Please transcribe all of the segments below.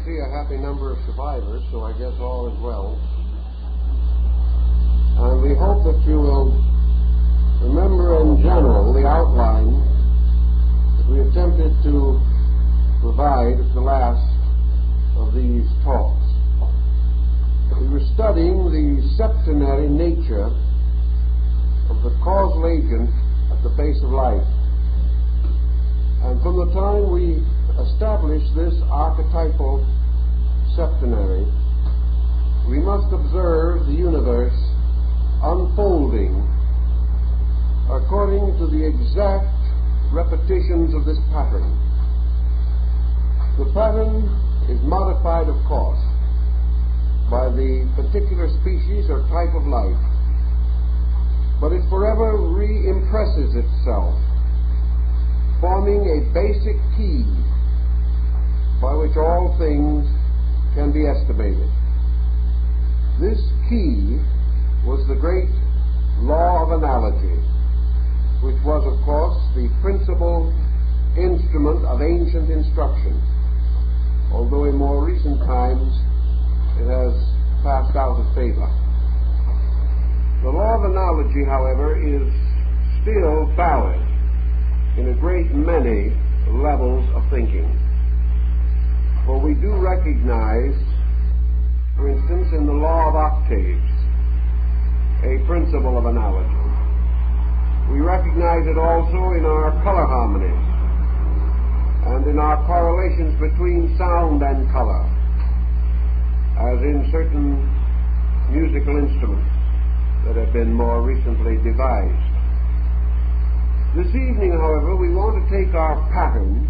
see a happy number of survivors, so I guess all is well. And we hope that you will remember in general the outline that we attempted to provide at the last of these talks. We were studying the septenary nature of the causal agent at the base of life. And from the time we established this archetypal septenary, we must observe the universe unfolding according to the exact repetitions of this pattern. The pattern is modified, of course, by the particular species or type of life, but it forever re-impresses itself, forming a basic key by which all things can be estimated. This key was the great law of analogy, which was, of course, the principal instrument of ancient instruction, although in more recent times it has passed out of favor. The law of analogy, however, is still valid in a great many levels of thinking. For we do recognize, for instance, in the law of octaves, a principle of analogy. We recognize it also in our color harmonies and in our correlations between sound and color, as in certain musical instruments that have been more recently devised. This evening, however, we want to take our pattern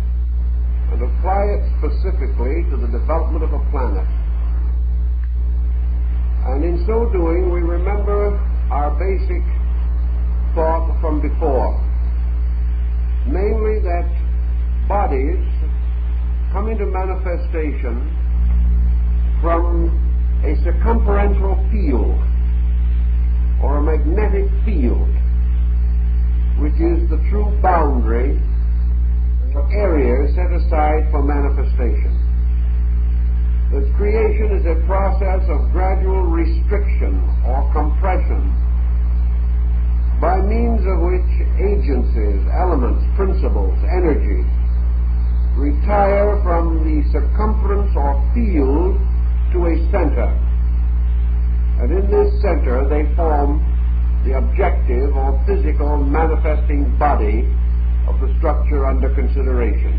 and apply it specifically to the development of a planet. And in so doing, we remember our basic thought from before, namely that bodies come into manifestation from a circumferential field or a magnetic field, which is the true boundary or area set aside for manifestation. That creation is a process of gradual restriction or compression, by means of which agencies, elements, principles, energies retire from the circumference or field to a center. And in this center they form the objective or physical manifesting body of the structure under consideration.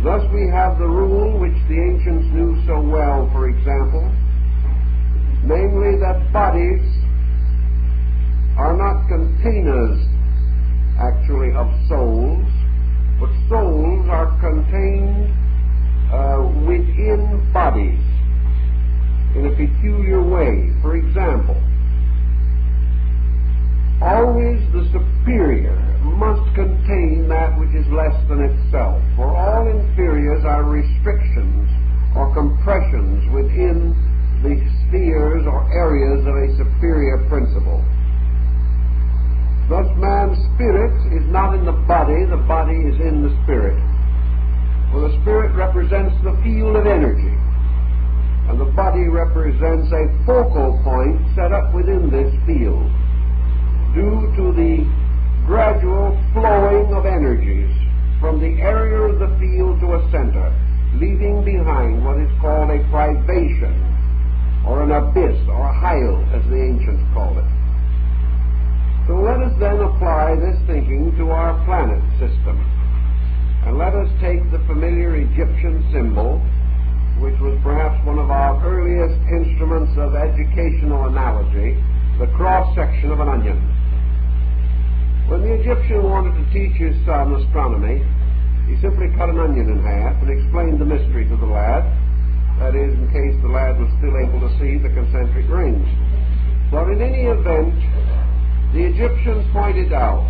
Thus we have the rule which the ancients knew so well, for example, namely that bodies are not containers actually of souls, but souls are contained within bodies in a peculiar way. For example, always the superior must contain that which is less than itself, for all inferiors are restrictions or compressions within the spheres or areas of a superior principle. Thus man's spirit is not in the body is in the spirit. For the spirit represents the field of energy, and the body represents a focal point set up within this field, due to the gradual flowing of energies from the area of the field to a center, leaving behind what is called a privation, or an abyss, or a hyle, as the ancients called it. So let us then apply this thinking to our planet system, and let us take the familiar Egyptian symbol, which was perhaps one of our earliest instruments of educational analogy, the cross-section of an onion. When the Egyptian wanted to teach his son astronomy, he simply cut an onion in half and explained the mystery to the lad, that is, in case the lad was still able to see the concentric rings. But in any event, the Egyptians pointed out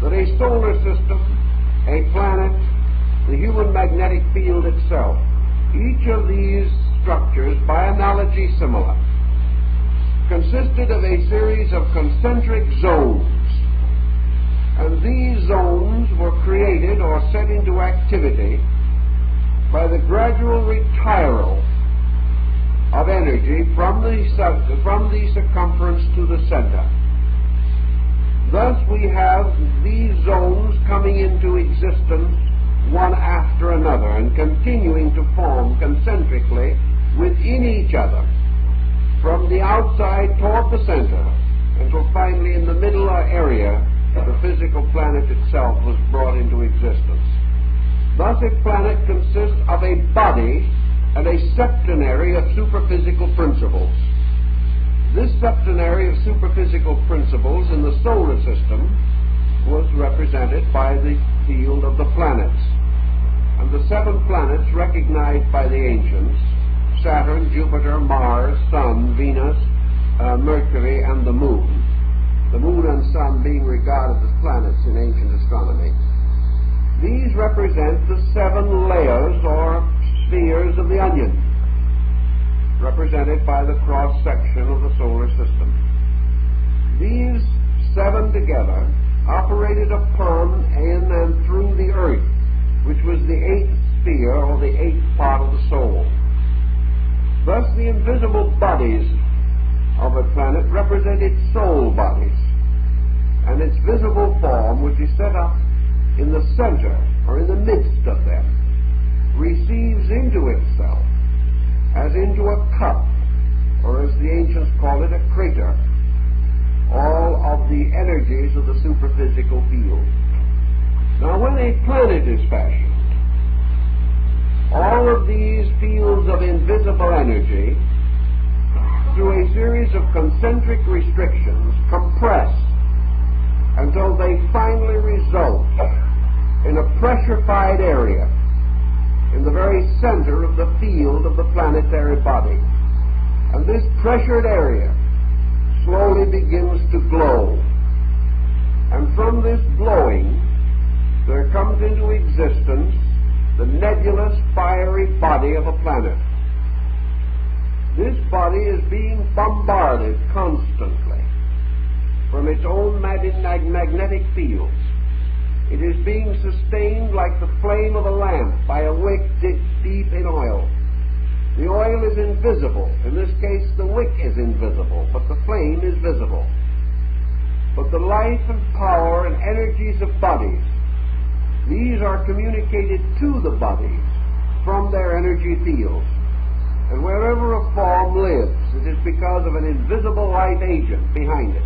that a solar system, a planet, the human magnetic field itself, each of these structures, by analogy similar, consisted of a series of concentric zones. And these zones were created or set into activity by the gradual retiral of energy from the circumference to the center. Thus we have these zones coming into existence one after another and continuing to form concentrically within each other from the outside toward the center until finally in the middle area the physical planet itself was brought into existence. Thus a planet consists of a body and a septenary of superphysical principles. This septenary of superphysical principles in the solar system was represented by the field of the planets. And the 7 planets recognized by the ancients, Saturn, Jupiter, Mars, Sun, Venus, Mercury, and the Moon and Sun being regarded as planets in ancient astronomy. These represent the 7 layers or spheres of the onion, represented by the cross-section of the solar system. These 7 together operated upon, in, and through the earth, which was the 8th sphere or the 8th part of the soul. Thus the invisible bodies of a planet represent its soul bodies, and its visible form, which is set up in the center or in the midst of them, receives into itself, as into a cup, or as the ancients call it, a crater, all of the energies of the superphysical field. Now when a planet is fashioned, all of these fields of invisible energy, through a series of concentric restrictions, compress until they finally result in a pressurified area in the very center of the field of the planetary body. And this pressured area slowly begins to glow. And from this glowing, there comes into existence the nebulous, fiery body of a planet. This body is being bombarded constantly from its own magnetic fields. It is being sustained like the flame of a lamp by a wick dipped deep in oil. The oil is invisible. In this case, the wick is invisible, but the flame is visible. But the life and power and energies of bodies, these are communicated to the bodies from their energy fields. And wherever a form lives, it is because of an invisible life agent behind it.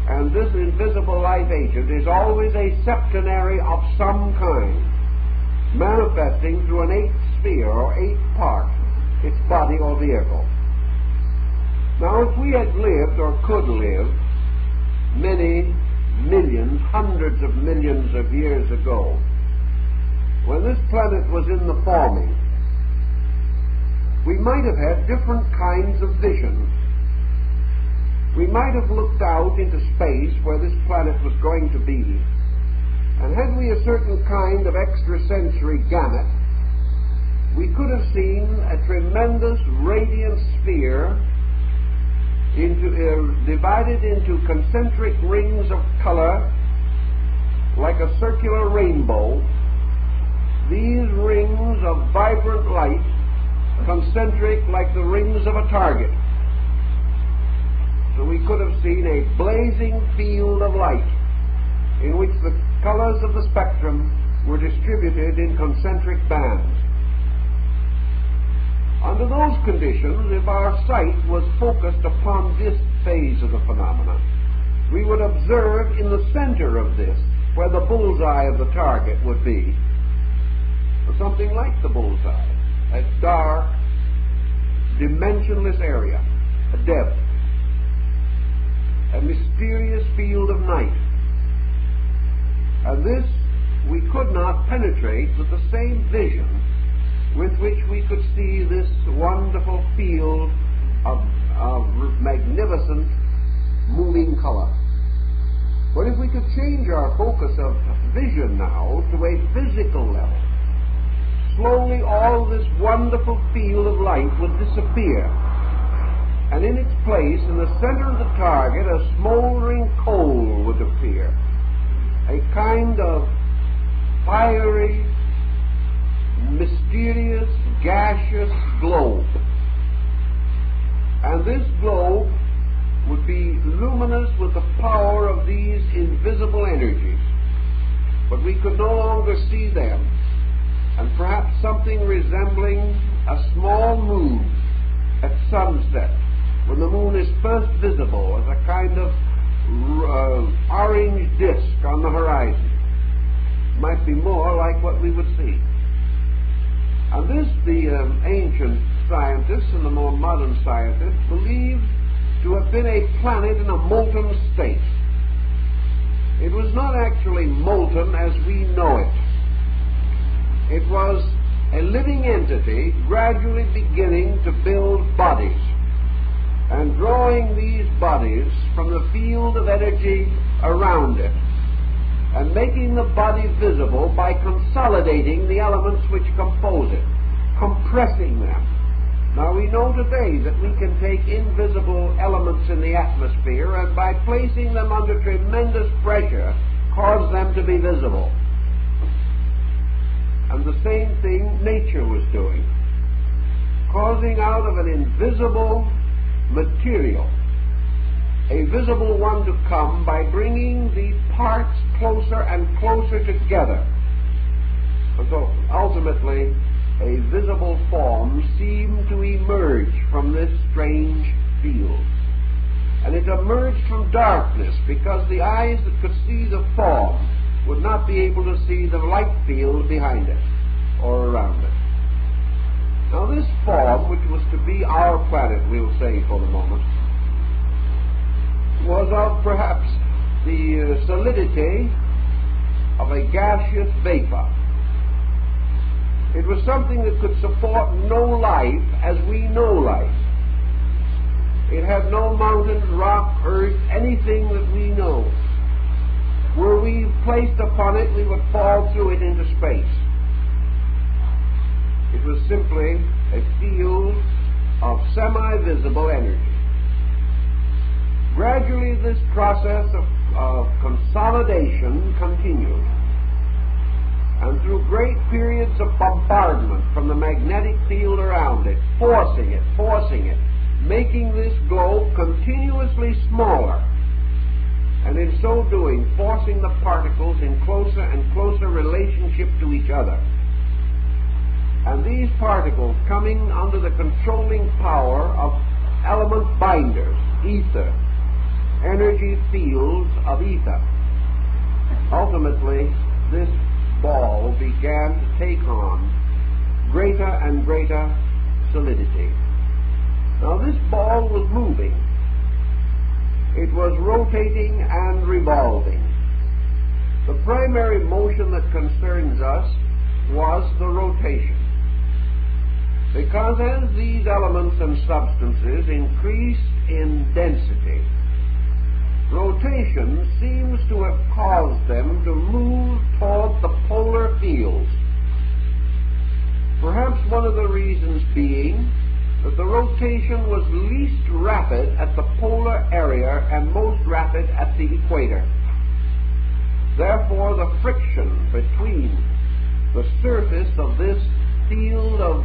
And this invisible life agent is always a septenary of some kind, manifesting through an 8th sphere or 8th part, its body or vehicle. Now, if we had lived or could live many millions, hundreds of millions of years ago, when this planet was in the forming, we might have had different kinds of visions. We might have looked out into space where this planet was going to be, and had we a certain kind of extrasensory gamut, we could have seen a tremendous radiant sphere divided into concentric rings of color like a circular rainbow. These rings of vibrant light, concentric like the rings of a target. So we could have seen a blazing field of light in which the colors of the spectrum were distributed in concentric bands. Under those conditions, if our sight was focused upon this phase of the phenomena, we would observe in the center of this, where the bullseye of the target would be, something like the bullseye, a dark, dimensionless area, a depth, a mysterious field of night. And this we could not penetrate with the same vision with which we could see this wonderful field of magnificent moving color. But if we could change our focus of vision now to a physical level, slowly all this wonderful field of light would disappear, and in its place, in the center of the target, a smoldering coal would appear, a kind of fiery, mysterious gaseous globe. And this globe would be luminous with the power of these invisible energies. But we could no longer see them. And perhaps something resembling a small moon at sunset, when the moon is first visible as a kind of orange disk on the horizon, might be more like what we would see. And this the ancient scientists and the more modern scientists believed to have been a planet in a molten state. It was not actually molten as we know it. It was a living entity gradually beginning to build bodies and drawing these bodies from the field of energy around it and making the body visible by consolidating the elements which compose it, compressing them. Now we know today that we can take invisible elements in the atmosphere and by placing them under tremendous pressure cause them to be visible. And the same thing nature was doing, causing out of an invisible material a visible one to come by bringing the parts closer and closer together. And so ultimately a visible form seemed to emerge from this strange field. And it emerged from darkness because the eyes that could see the form would not be able to see the light field behind it or around it. Now this form, which was to be our planet, we'll say for the moment, was of perhaps the solidity of a gaseous vapor. It was something that could support no life as we know life. It had no mountains, rock, earth, anything that we know. Were we placed upon it, we would fall through it into space. It was simply a field of semi-visible energy. Gradually this process of consolidation continued. And through great periods of bombardment from the magnetic field around it, forcing it, making this globe continuously smaller, and in so doing, forcing the particles in closer and closer relationship to each other. And these particles coming under the controlling power of element binders, ether, energy fields of ether. Ultimately, this ball began to take on greater and greater solidity. Now this ball was moving. It was rotating and revolving. The primary motion that concerns us was the rotation. Because as these elements and substances increased in density, rotation seems to have caused them to move toward the polar fields. Perhaps one of the reasons being that the rotation was least rapid at the polar area and most rapid at the equator. Therefore, the friction between the surface of this field of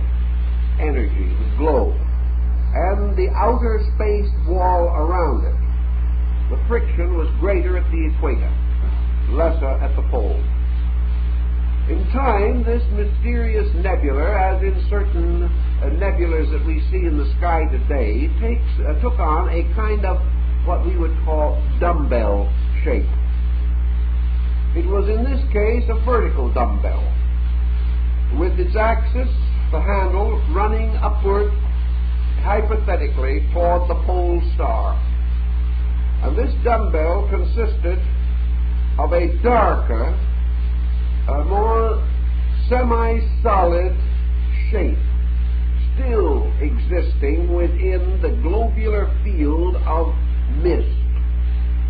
energy, the globe, and the outer space wall around it, the friction was greater at the equator, lesser at the pole. In time, this mysterious nebula, as in certain nebulas that we see in the sky today, took on a kind of what we would call dumbbell shape. It was in this case a vertical dumbbell, with its axis, the handle, running upward, hypothetically, toward the pole star. And this dumbbell consisted of a darker, a more semi-solid shape, still existing within the globular field of mist,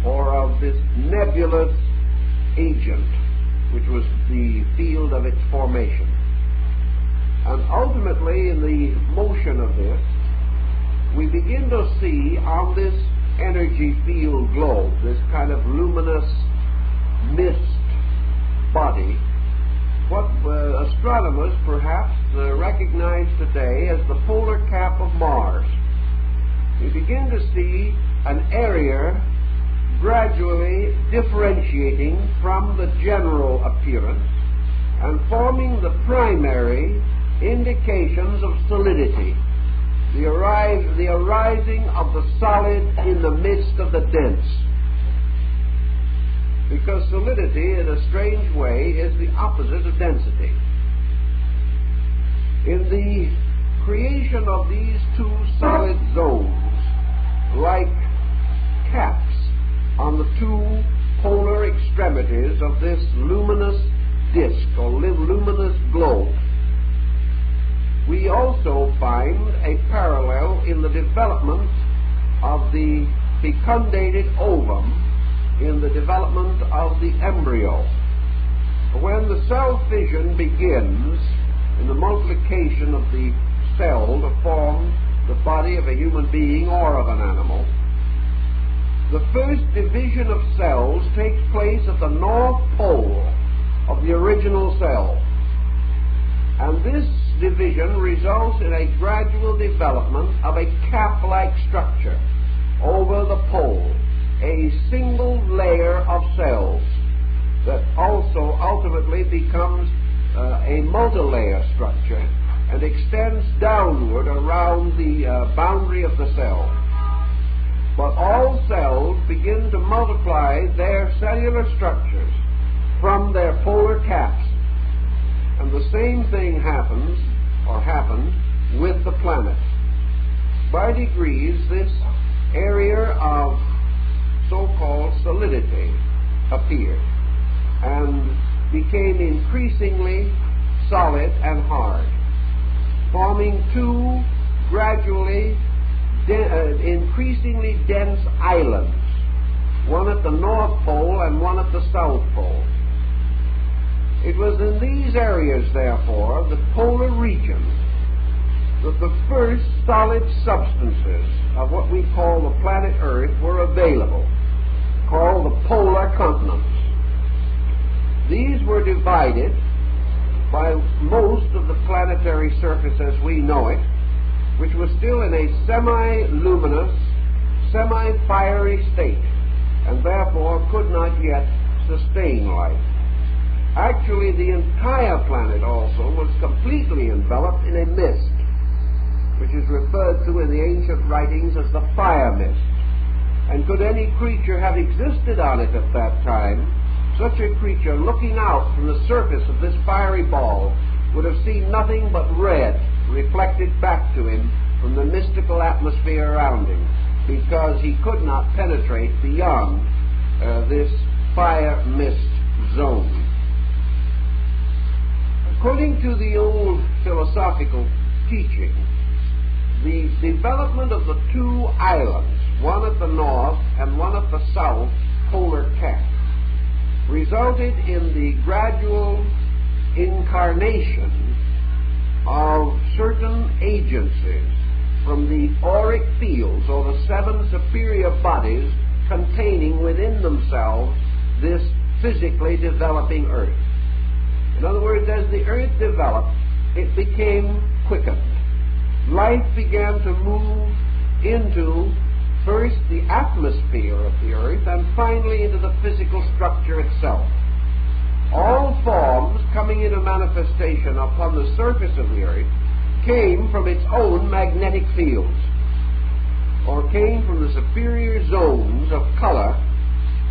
or of this nebulous agent, which was the field of its formation. And ultimately, in the motion of this, we begin to see on this energy field globe, this kind of luminous mist body, what astronomers perhaps recognize today as the polar cap of Mars. We begin to see an area gradually differentiating from the general appearance and forming the primary indications of solidity, the arising of the solid in the midst of the dense. Because solidity, in a strange way, is the opposite of density. In the creation of these two solid zones, like caps on the two polar extremities of this luminous disk or luminous globe, we also find a parallel in the development of the fecundated ovum, in the development of the embryo. When the cell fission begins in the multiplication of the cell to form the body of a human being or of an animal, the first division of cells takes place at the north pole of the original cell. And this division results in a gradual development of a cap-like structure over the pole, a single layer of cells that also ultimately becomes a multi-layer structure and extends downward around the boundary of the cell. But all cells begin to multiply their cellular structures from their polar caps. And the same thing happens, or happened, with the planet. By degrees, this area of so-called solidity appeared and became increasingly solid and hard, forming two gradually increasingly dense islands, one at the North Pole and one at the South Pole. It was in these areas, therefore, the polar regions, that the first solid substances of what we call the planet Earth were available, called the polar continents. These were divided by most of the planetary surface as we know it, which was still in a semi-luminous, semi-fiery state, and therefore could not yet sustain life. Actually, the entire planet also was completely enveloped in a mist, which is referred to in the ancient writings as the fire mist. And could any creature have existed on it at that time, such a creature, looking out from the surface of this fiery ball, would have seen nothing but red reflected back to him from the mystical atmosphere around him, because he could not penetrate beyond this fire mist zone. According to the old philosophical teaching, the development of the two islands, one at the north and one at the south polar cap, resulted in the gradual incarnation of certain agencies from the auric fields, or the seven superior bodies containing within themselves this physically developing Earth. In other words, as the Earth developed, it became quickened. Life began to move into first the atmosphere of the Earth and finally into the physical structure itself. All forms coming into manifestation upon the surface of the Earth came from its own magnetic fields, or came from the superior zones of color,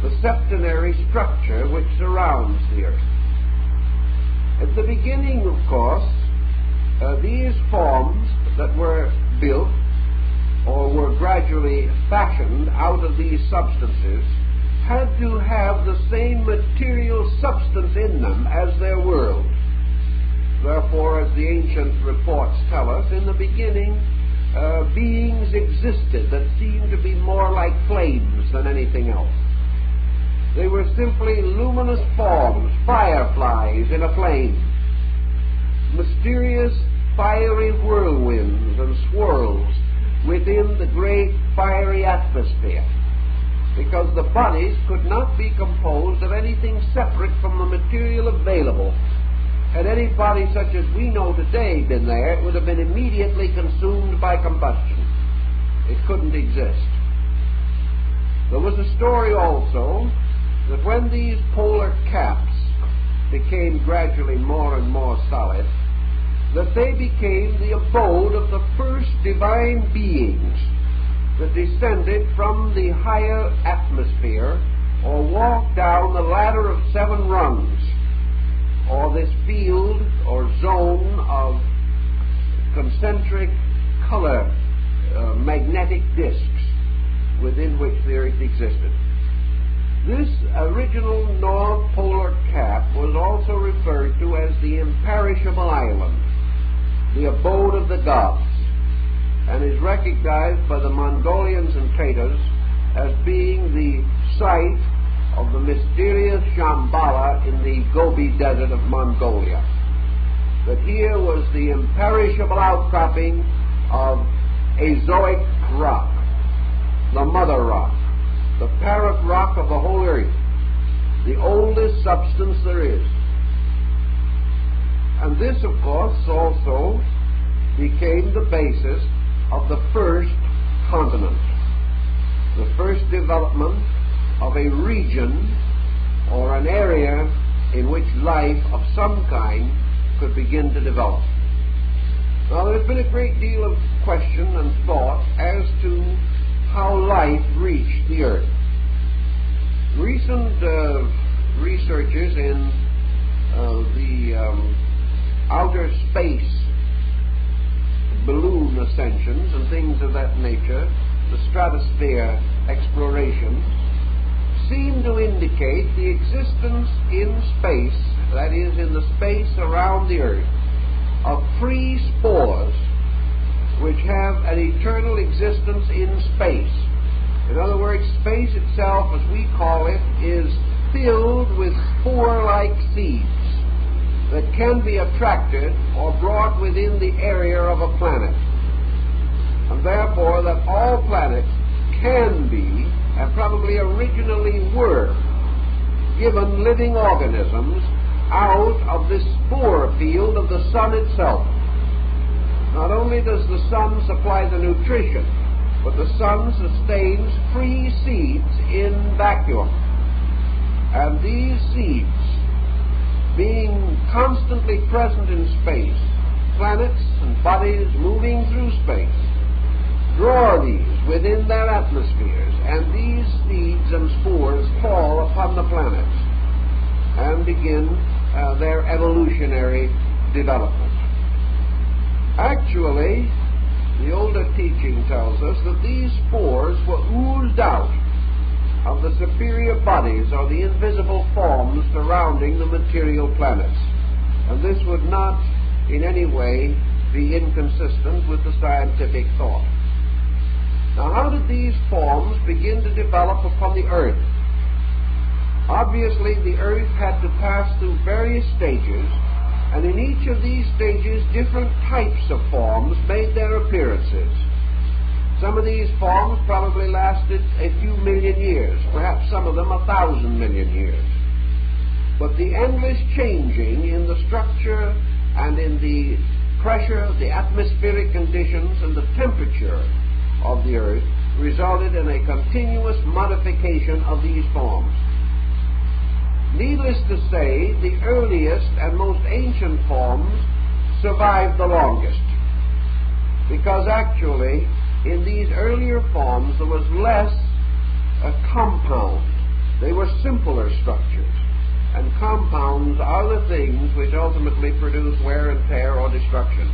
the septenary structure which surrounds the Earth. At the beginning, of course, these forms that were built or were gradually fashioned out of these substances had to have the same material substance in them as their world. Therefore, as the ancient reports tell us, in the beginning beings existed that seemed to be more like flames than anything else. They were simply luminous forms, fireflies in a flame, mysterious fiery whirlwinds and swirls within the great fiery atmosphere, because the bodies could not be composed of anything separate from the material available, Had any body such as we know today been there, it would have been immediately consumed by combustion. It couldn't exist. There was a story also that when these polar caps became gradually more and more solid, that they became the abode of the first divine beings that descended from the higher atmosphere or walked down the ladder of 7 rungs, or this field or zone of concentric color magnetic disks within which the Earth existed. This original North Polar Cap was also referred to as the imperishable island, the abode of the gods, and is recognized by the Mongolians and Tatars as being the site of the mysterious Shambhala in the Gobi Desert of Mongolia. That here was the imperishable outcropping of Azoic rock, the mother rock, the parent rock of the whole earth, the oldest substance there is. And this, of course, also became the basis of the first continent, the first development of a region or an area in which life of some kind could begin to develop. Now, there's been a great deal of question and thought as to how life reached the Earth. Recent researchers in the outer space balloon ascensions and things of that nature, the stratosphere explorations, seem to indicate the existence in space, that is, in the space around the Earth, of free spores which have an eternal existence in space. In other words, space itself, as we call it, is filled with spore-like seeds that can be attracted or brought within the area of a planet. And therefore that all planets can be, and probably originally were, given living organisms out of this spore field of the sun itself. Not only does the sun supply the nutrition, but the sun sustains free seeds in vacuum. And these seeds, being constantly present in space, planets and bodies moving through space, draw these within their atmospheres, and these seeds and spores fall upon the planets and begin their evolutionary development. Actually, the older teaching tells us that these spores were oozed out of the superior bodies or the invisible forms surrounding the material planets. And this would not in any way be inconsistent with the scientific thought. Now, how did these forms begin to develop upon the Earth? Obviously, the Earth had to pass through various stages, and in each of these stages, different types of forms made their appearances. Some of these forms probably lasted a few million years, perhaps some of them 1,000 million years. But the endless changing in the structure and in the pressure, the atmospheric conditions, and the temperature of the Earth resulted in a continuous modification of these forms. Needless to say, the earliest and most ancient forms survived the longest, because actually in these earlier forms there was less compound. They were simpler structures, and compounds are the things which ultimately produce wear and tear or destruction.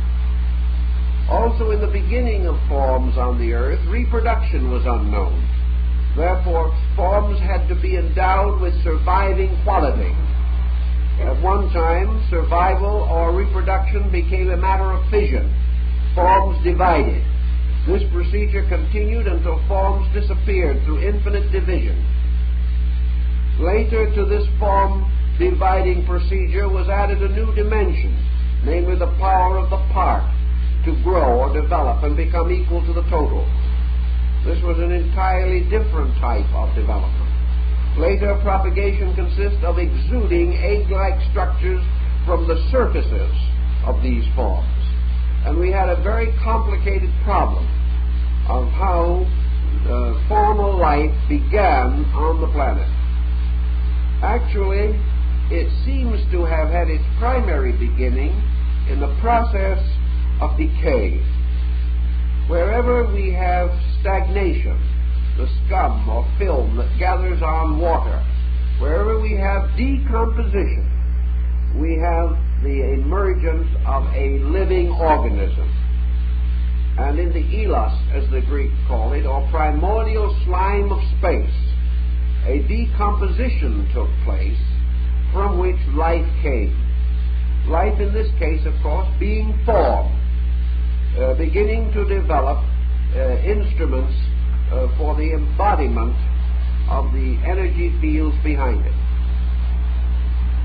Also, in the beginning of forms on the Earth, reproduction was unknown. Therefore, forms had to be endowed with surviving quality. At one time, survival or reproduction became a matter of fission. Forms divided. This procedure continued until forms disappeared through infinite division. Later to this form dividing procedure was added a new dimension, namely the power of the part to grow or develop and become equal to the total. This was an entirely different type of development. Later, propagation consists of exuding egg-like structures from the surfaces of these forms. And we had a very complicated problem of how formal life began on the planet. Actually, it seems to have had its primary beginning in the process of decay. Wherever we have stagnation, the scum or film that gathers on water, wherever we have decomposition, we have the emergence of a living organism. And in the elos, as the Greeks call it, or primordial slime of space, a decomposition took place from which life came. Life in this case, of course, being formed, beginning to develop instruments for the embodiment of the energy fields behind it.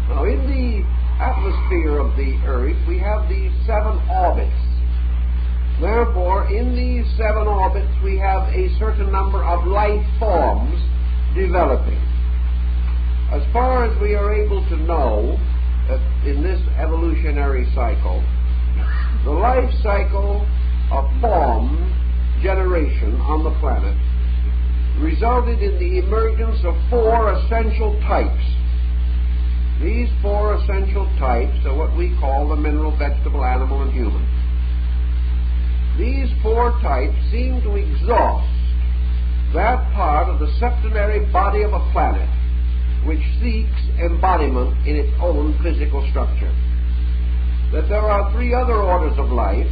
Now, in the atmosphere of the Earth, we have these 7 orbits. Therefore, in these 7 orbits, we have a certain number of life forms developing. As far as we are able to know, in this evolutionary cycle, the life cycle of form generation on the planet resulted in the emergence of 4 essential types. These 4 essential types are what we call the mineral, vegetable, animal, and human. These 4 types seem to exhaust that part of the septenary body of a planet which seeks embodiment in its own physical structure. That there are 3 other orders of life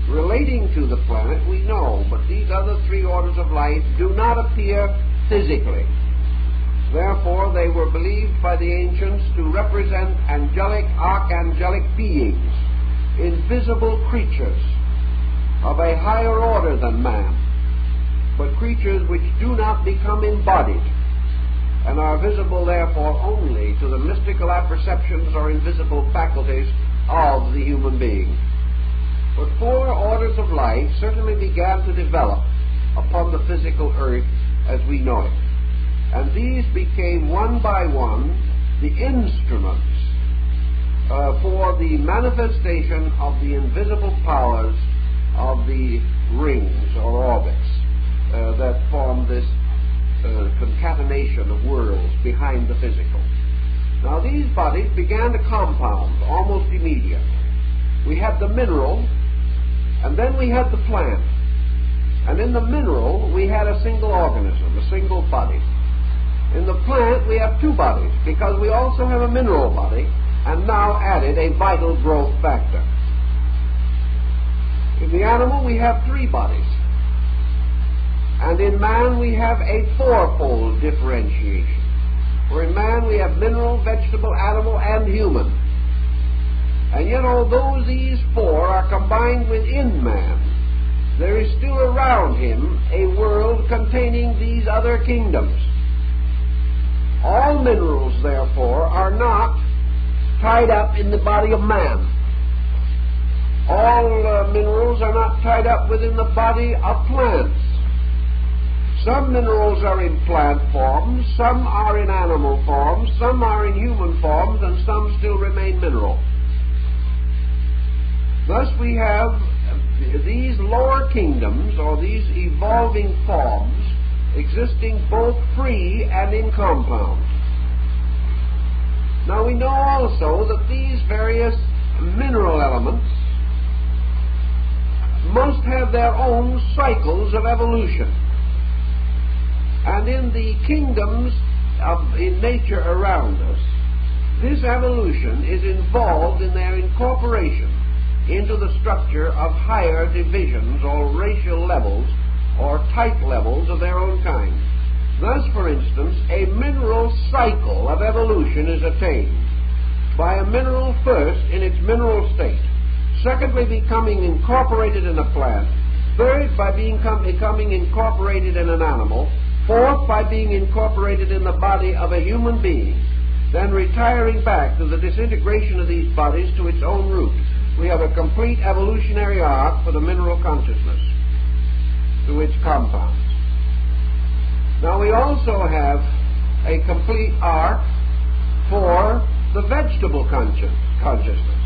relating to the planet, we know, but these other 3 orders of life do not appear physically. Therefore, they were believed by the ancients to represent angelic, archangelic beings, invisible creatures of a higher order than man, but creatures which do not become embodied and are visible, therefore, only to the mystical apperceptions or invisible faculties of the human being. But 4 orders of life certainly began to develop upon the physical earth as we know it. And these became one by one the instruments for the manifestation of the invisible powers of the rings or orbits that form this concatenation of worlds behind the physical. Now these bodies began to compound almost immediately. We had the mineral, and then we had the plant. And in the mineral, we had a single organism, a single body. In the plant, we have 2 bodies, because we also have a mineral body, and now added a vital growth factor. In the animal, we have 3 bodies. And in man, we have a 4-fold differentiation. For in man, we have mineral, vegetable, animal, and human. And yet, although these 4 are combined within man, there is still around him a world containing these other kingdoms. All minerals, therefore, are not tied up in the body of man. All minerals are not tied up within the body of plants. Some minerals are in plant forms, some are in animal forms, some are in human forms, and some still remain mineral. Thus we have these lower kingdoms, or these evolving forms, existing both free and in compound. Now we know also that these various mineral elements must have their own cycles of evolution. And in the kingdoms in nature around us, this evolution is involved in their incorporation into the structure of higher divisions or racial levels or type levels of their own kind. Thus, for instance, a mineral cycle of evolution is attained by a mineral first in its mineral state, secondly becoming incorporated in a plant, third by becoming incorporated in an animal, fourth by being incorporated in the body of a human being, then retiring back to the disintegration of these bodies to its own root. We have a complete evolutionary arc for the mineral consciousness to its compounds. Now we also have a complete arc for the vegetable consciousness,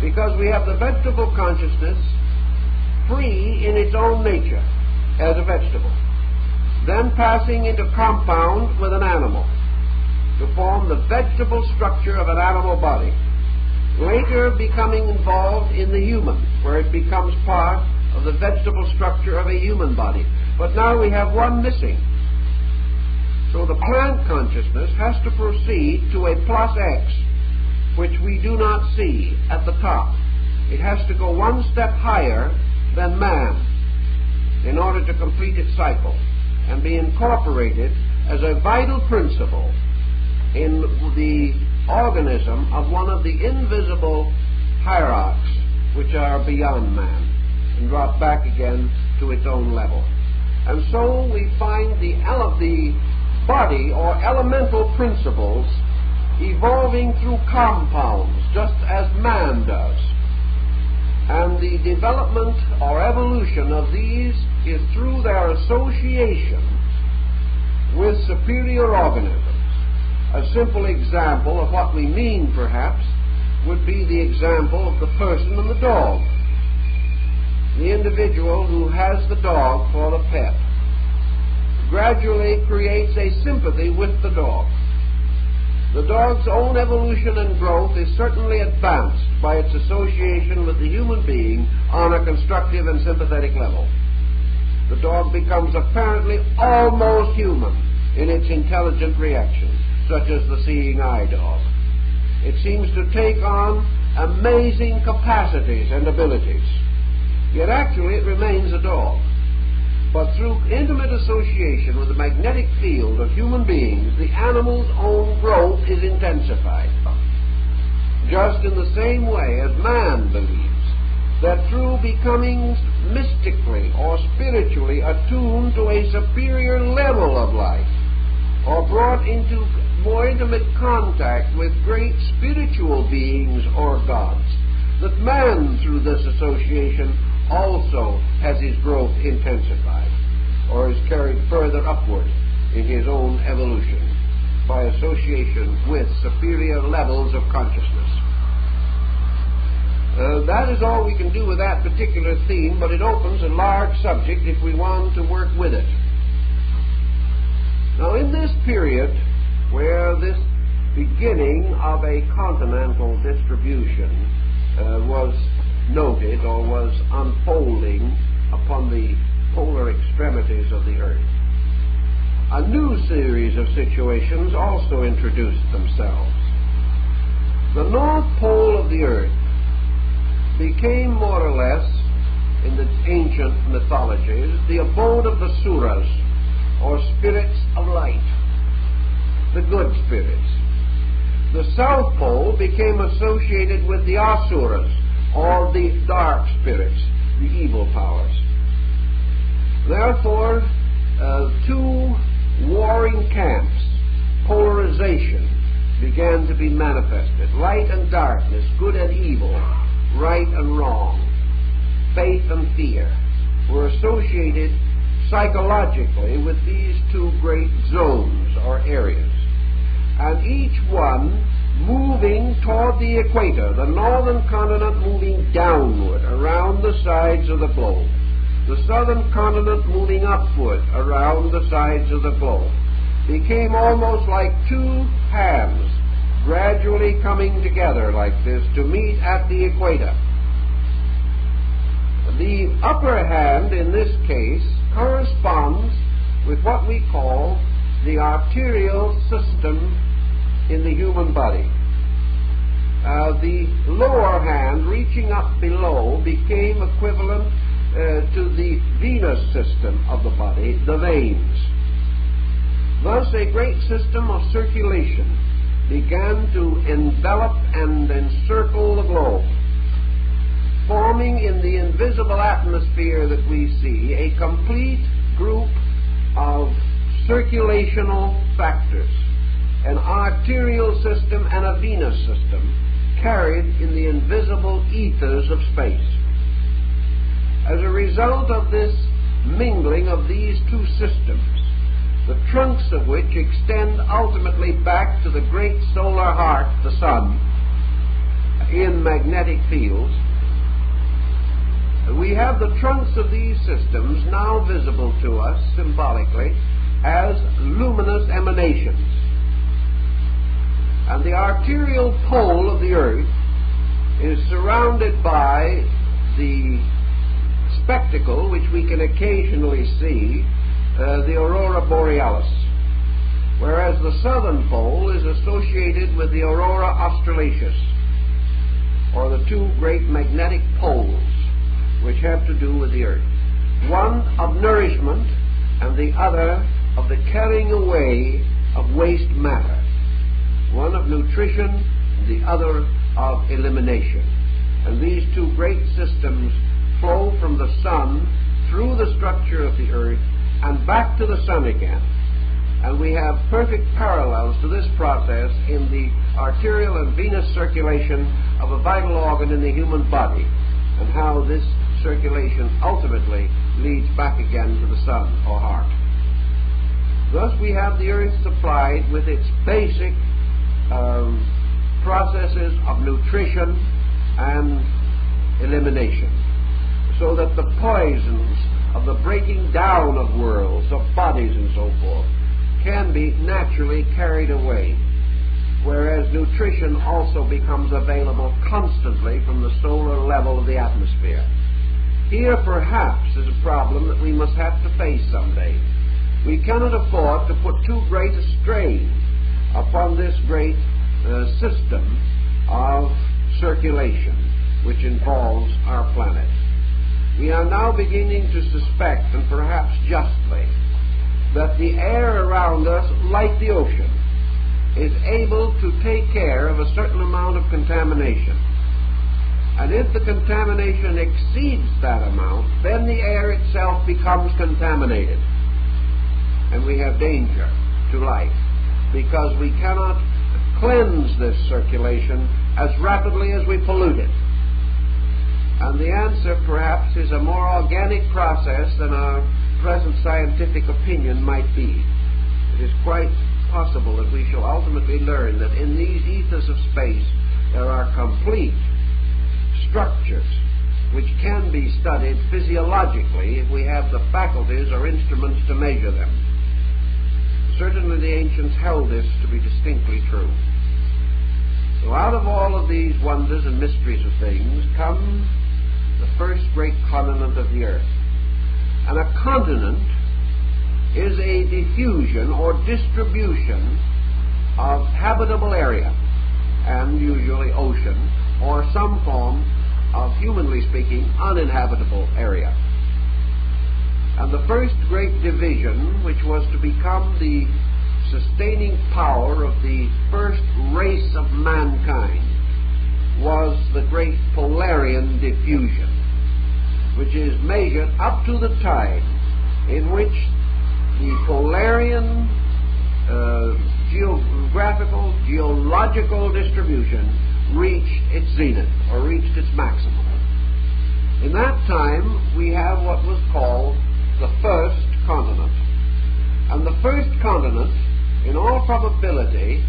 because we have the vegetable consciousness free in its own nature as a vegetable, then passing into compound with an animal to form the vegetable structure of an animal body, later becoming involved in the human, where it becomes part of the vegetable structure of a human body. But now we have one missing. So the plant consciousness has to proceed to a plus X, which we do not see at the top. It has to go one step higher than man in order to complete its cycle and be incorporated as a vital principle in the organism of one of the invisible hierarchs which are beyond man and drop back again to its own level. And so we find the body or elemental principles evolving through compounds, just as man does. And the development or evolution of these is through their association with superior organisms. A simple example of what we mean, perhaps, would be the example of the person and the dog. The individual who has the dog for the pet gradually creates a sympathy with the dog. The dog's own evolution and growth is certainly advanced by its association with the human being on a constructive and sympathetic level. The dog becomes apparently almost human in its intelligent reactions, such as the seeing eye dog. It seems to take on amazing capacities and abilities. Yet actually it remains a dog. But through intimate association with the magnetic field of human beings, the animal's own growth is intensified. Just in the same way as man believes that through becoming mystically or spiritually attuned to a superior level of life, or brought into more intimate contact with great spiritual beings or gods, that man through this association also has his growth intensified, or is carried further upward in his own evolution by association with superior levels of consciousness. That is all we can do with that particular theme, but it opens a large subject if we want to work with it. Now, in this period where this beginning of a continental distribution was noted or was unfolding upon the polar extremities of the earth, a new series of situations also introduced themselves. The North Pole of the earth became more or less, in the ancient mythologies, the abode of the Suras, or spirits of light, the good spirits. The South Pole became associated with the Asuras, or the dark spirits, the evil powers. Therefore, two warring camps, polarization, began to be manifested. Light and darkness, good and evil, right and wrong, faith and fear, were associated psychologically with these two great zones or areas, and each one moving toward the equator, the northern continent moving downward around the sides of the globe, the southern continent moving upward around the sides of the globe, became almost like two hands gradually coming together like this to meet at the equator. The upper hand in this case corresponds with what we call the arterial system in the human body. The lower hand, reaching up below, became equivalent to the venous system of the body, the veins. Thus a great system of circulation began to envelop and encircle the globe, forming in the invisible atmosphere that we see a complete group of circulational factors, an arterial system and a venous system carried in the invisible ethers of space. As a result of this mingling of these two systems, the trunks of which extend ultimately back to the great solar heart, the sun, in magnetic fields. We have the trunks of these systems now visible to us symbolically as luminous emanations. And the arterial pole of the earth is surrounded by the spectacle which we can occasionally see, the aurora borealis, whereas the southern pole is associated with the aurora australatus, or the two great magnetic poles which have to do with the earth, one of nourishment and the other of the carrying away of waste matter, one of nutrition, the other of elimination. And these two great systems flow from the sun through the structure of the earth and back to the sun again. And we have perfect parallels to this process in the arterial and venous circulation of a vital organ in the human body, and how this circulation ultimately leads back again to the sun or heart. Thus we have the earth supplied with its basic processes of nutrition and elimination, so that the poisons of the breaking down of worlds, of bodies and so forth, can be naturally carried away, whereas nutrition also becomes available constantly from the solar level of the atmosphere. Here perhaps is a problem that we must have to face someday. We cannot afford to put too great a strain upon this great system of circulation which involves our planet. We are now beginning to suspect, and perhaps justly, that the air around us, like the ocean, is able to take care of a certain amount of contamination. And if the contamination exceeds that amount, then the air itself becomes contaminated. And we have danger to life, because we cannot cleanse this circulation as rapidly as we pollute it. And the answer, perhaps, is a more organic process than our present scientific opinion might be. It is quite possible that we shall ultimately learn that in these ethers of space there are complete structures which can be studied physiologically if we have the faculties or instruments to measure them. Certainly the ancients held this to be distinctly true. So out of all of these wonders and mysteries of things come the first great continent of the earth. And a continent is a diffusion or distribution of habitable area, and usually ocean, or some form of, humanly speaking, uninhabitable area. And the first great division, which was to become the sustaining power of the first race of mankind, was the great Polarian diffusion, which is measured up to the time in which the Polarian geographical, geological distribution reached its zenith, or reached its maximum. In that time, we have what was called the first continent. And the first continent, in all probability,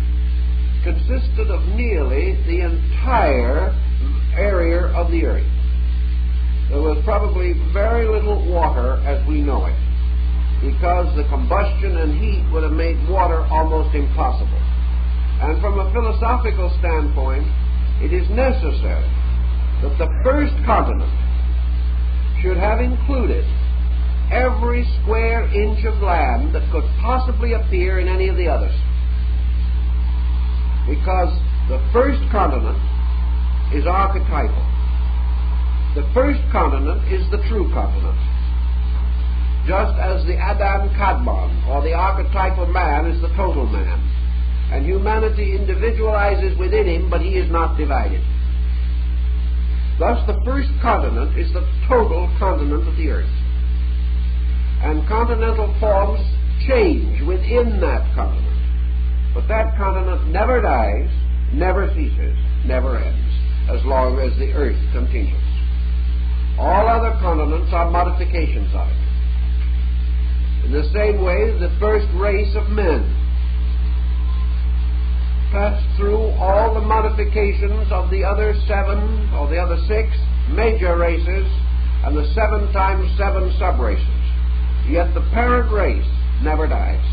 consisted of nearly the entire area of the earth. There was probably very little water as we know it, because the combustion and heat would have made water almost impossible. And from a philosophical standpoint, it is necessary that the first continent should have included every square inch of land that could possibly appear in any of the others. Because the first continent is archetypal. The first continent is the true continent. Just as the Adam Kadmon, or the archetypal man, is the total man. And humanity individualizes within him, but he is not divided. Thus the first continent is the total continent of the earth. And continental forms change within that continent. But that continent never dies, never ceases, never ends, as long as the earth continues. All other continents are modifications of it. In the same way, the first race of men passed through all the modifications of the other 7 or the other 6 major races and the 7 times 7 sub-races. Yet the parent race never dies.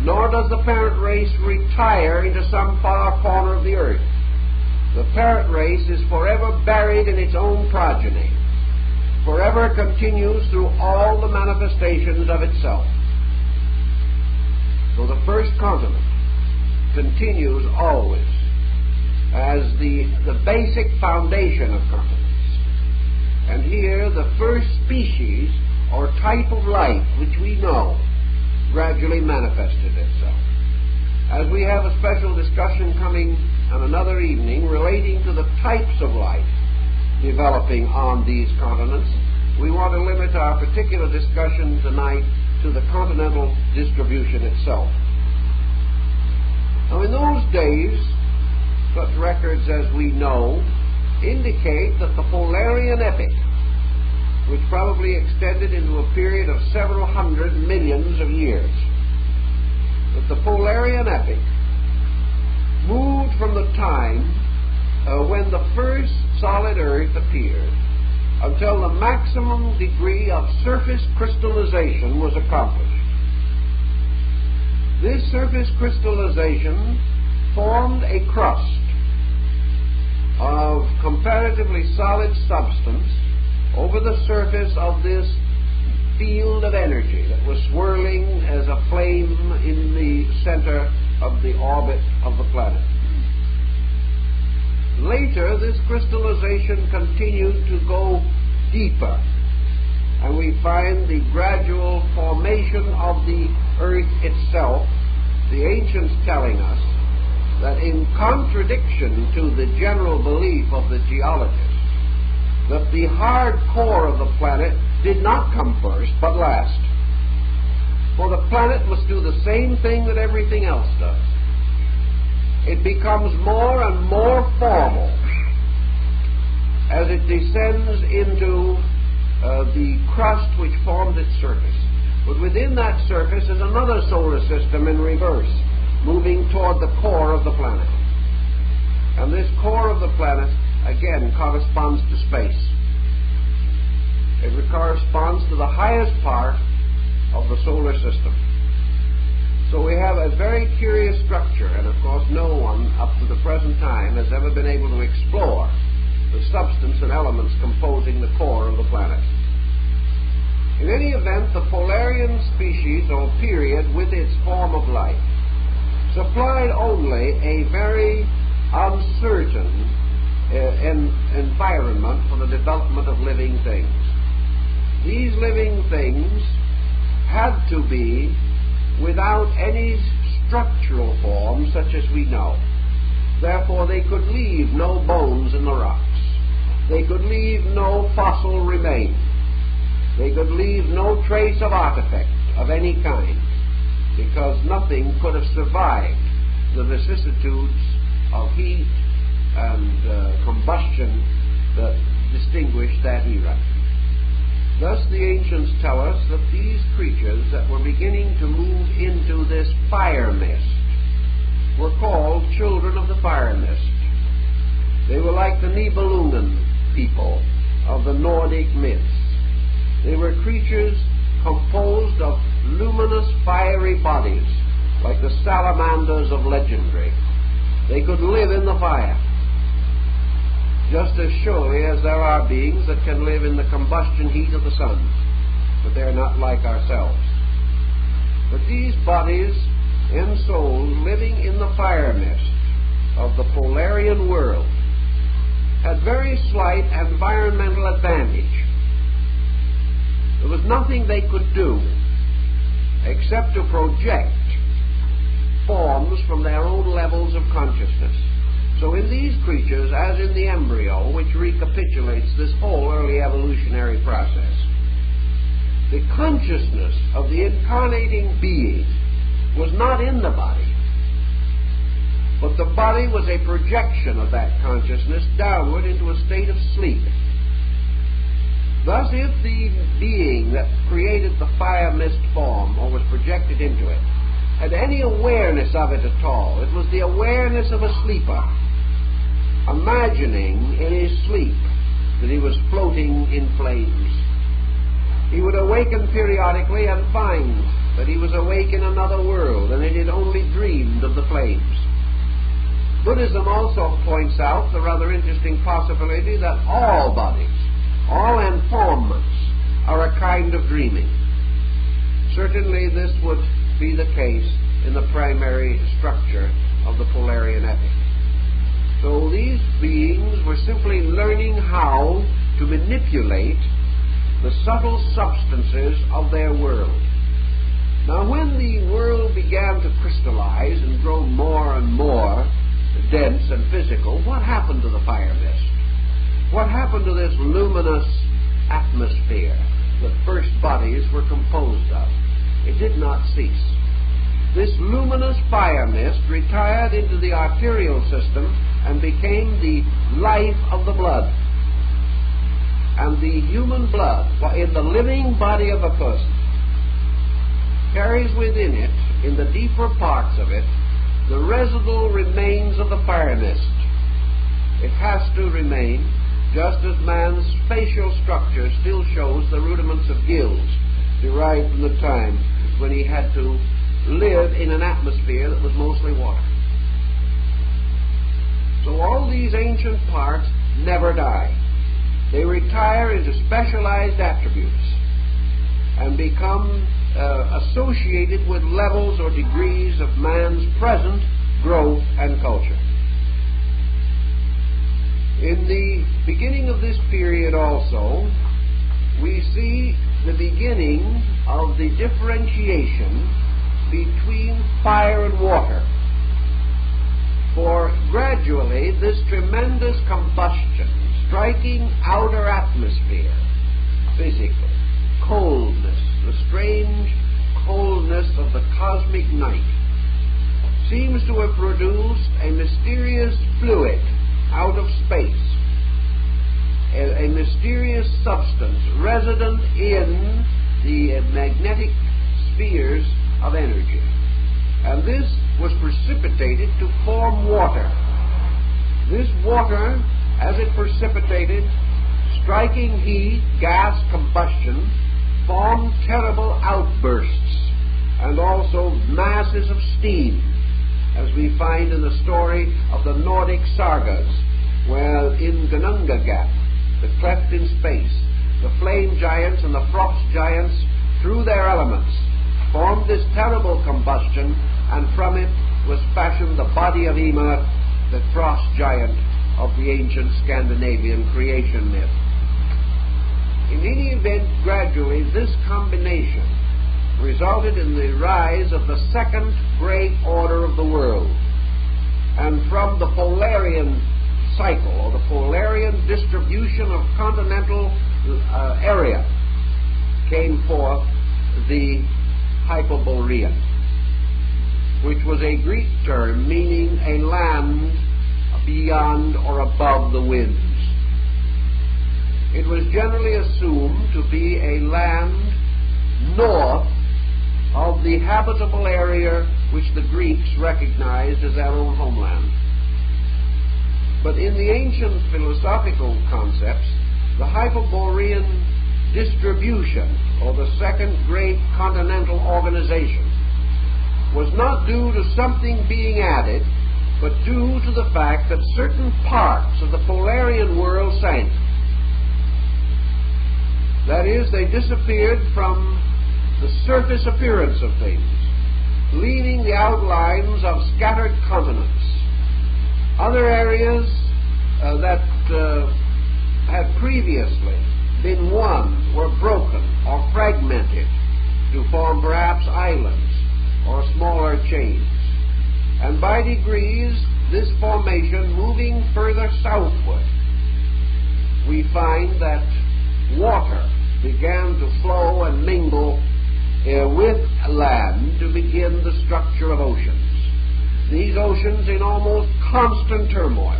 Nor does the parent race retire into some far corner of the earth. The parent race is forever buried in its own progeny, forever continues through all the manifestations of itself. So the first continent continues always as the basic foundation of continents. And here the first species or type of life which we know gradually manifested itself. As we have a special discussion coming on another evening relating to the types of life developing on these continents, we want to limit our particular discussion tonight to the continental distribution itself. Now, in those days, such records as we know indicate that the Polarian epoch, which probably extended into a period of several hundred millions of years, that the Polarian epoch moved from the time when the first solid Earth appeared until the maximum degree of surface crystallization was accomplished. This surface crystallization formed a crust of comparatively solid substance over the surface of this field of energy that was swirling as a flame in the center of the orbit of the planet. Later, this crystallization continued to go deeper, and we find the gradual formation of the earth itself, the ancients telling us that in contradiction to the general belief of the geologists, that the hard core of the planet did not come first, but last. For the planet must do the same thing that everything else does. It becomes more and more formal as it descends into the crust which formed its surface. But within that surface is another solar system in reverse, moving toward the core of the planet. And this core of the planet, again, corresponds to space. It corresponds to the highest part of the solar system. So we have a very curious structure, and of course no one up to the present time has ever been able to explore the substance and elements composing the core of the planet. In any event, the Polarian species or period with its form of life supplied only a very uncertain environment for the development of living things. These living things had to be without any structural form such as we know. Therefore, they could leave no bones in the rocks. They could leave no fossil remains. They could leave no trace of artifact of any kind, because nothing could have survived the vicissitudes of heat and combustion that distinguished that era. Thus the ancients tell us that these creatures that were beginning to move into this fire mist were called children of the fire mist. They were like the Nibelungen people of the Nordic myths. They were creatures composed of luminous fiery bodies, like the salamanders of legendary. They could live in the fire, just as surely as there are beings that can live in the combustion heat of the sun, but they're not like ourselves. But these bodies and souls living in the fire mist of the Polarian world had very slight environmental advantage. There was nothing they could do except to project forms from their own levels of consciousness. So in these creatures, as in the embryo, which recapitulates this whole early evolutionary process, the consciousness of the incarnating being was not in the body, but the body was a projection of that consciousness downward into a state of sleep. Thus, if the being that created the fire mist form, or was projected into it, had any awareness of it at all, it was the awareness of a sleeper, imagining in his sleep that he was floating in flames. He would awaken periodically and find that he was awake in another world, and it had only dreamed of the flames. Buddhism also points out the rather interesting possibility that all bodies, all informants, are a kind of dreaming. Certainly this would be the case in the primary structure of the Polarian epic. So these beings were simply learning how to manipulate the subtle substances of their world. Now, when the world began to crystallize and grow more and more dense and physical, what happened to the fire mist? What happened to this luminous atmosphere that first bodies were composed of? It did not cease. This luminous fire mist retired into the arterial system and became the life of the blood. And the human blood, in the living body of a person, carries within it, in the deeper parts of it, the residual remains of the fire mist. It has to remain, just as man's facial structure still shows the rudiments of gills derived from the time when he had to live in an atmosphere that was mostly water. So all these ancient parts never die. They retire into specialized attributes and become associated with levels or degrees of man's present growth and culture. In the beginning of this period also, we see the beginning of the differentiation between fire and water. For gradually this tremendous combustion striking outer atmosphere, physically, coldness, the strange coldness of the cosmic night, seems to have produced a mysterious fluid out of space, a mysterious substance resident in the magnetic spheres of energy. And this was precipitated to form water. This water, as it precipitated, striking heat, gas, combustion, formed terrible outbursts and also masses of steam, as we find in the story of the Nordic sagas, where in Ginnungagap, the cleft in space, the flame giants and the frost giants, through their elements, formed this terrible combustion, and from it was fashioned the body of Ymir, the frost giant of the ancient Scandinavian creation myth. In any event, gradually this combination resulted in the rise of the second great order of the world. And from the Polarian cycle, or the Polarian distribution of continental area, came forth the Hyperborean, which was a Greek term meaning a land beyond or above the winds. It was generally assumed to be a land north of the habitable area which the Greeks recognized as their own homeland. But in the ancient philosophical concepts, the Hyperborean distribution, or the second great continental organization, was not due to something being added, but due to the fact that certain parts of the Polarian world sank. That is, they disappeared from the surface appearance of things, leaving the outlines of scattered continents. Other areas that had previously been one were broken or fragmented to form perhaps islands or smaller chains. And by degrees, this formation moving further southward, we find that water began to flow and mingle with land to begin the structure of oceans. These oceans in almost constant turmoil.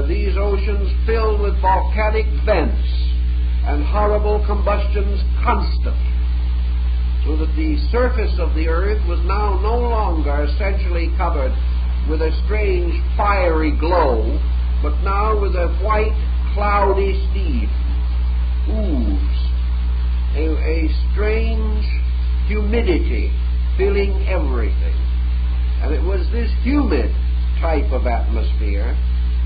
These oceans filled with volcanic vents and horrible combustions constant, so that the surface of the earth was now no longer essentially covered with a strange fiery glow, but now with a white cloudy steam, ooze, a strange humidity filling everything. And it was this humid type of atmosphere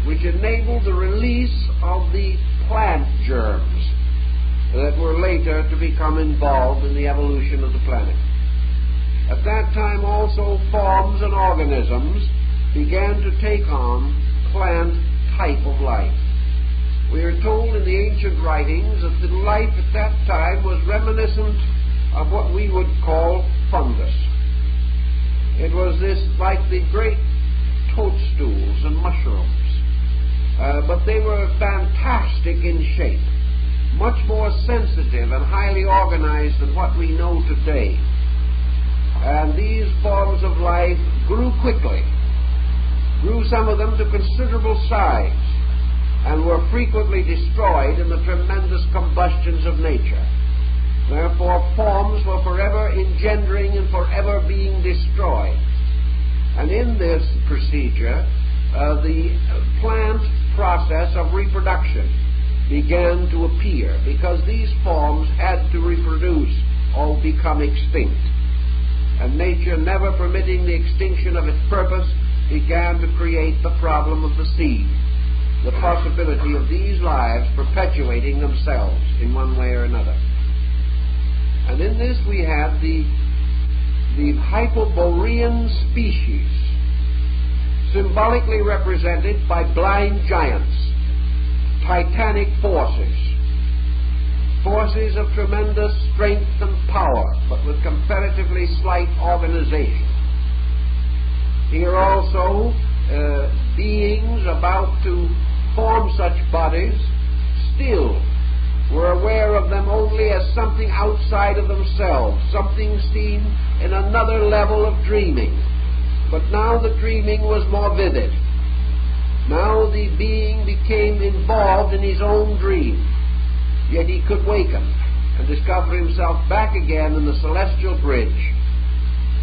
which enabled the release of the plant germs that were later to become involved in the evolution of the planet. At that time also forms and organisms began to take on plant type of life. We are told in the ancient writings that the life at that time was reminiscent of what we would call fungus. It was this like the great toadstools and mushrooms, but they were fantastic in shape, much more sensitive and highly organized than what we know today. And these forms of life grew quickly, grew some of them to considerable size, and were frequently destroyed in the tremendous combustions of nature. Therefore, forms were forever engendering and forever being destroyed. And in this procedure, the plant process of reproduction began to appear, because these forms had to reproduce or become extinct. And nature, never permitting the extinction of its purpose, began to create the problem of the seed, the possibility of these lives perpetuating themselves in one way or another. And in this we have the Hyperborean species, symbolically represented by blind giants, titanic forces, forces of tremendous strength and power, but with comparatively slight organization. Here also, beings about to form such bodies still were aware of them only as something outside of themselves, something seen in another level of dreaming. But now the dreaming was more vivid. Now the being became involved in his own dream, yet he could waken and discover himself back again in the celestial bridge,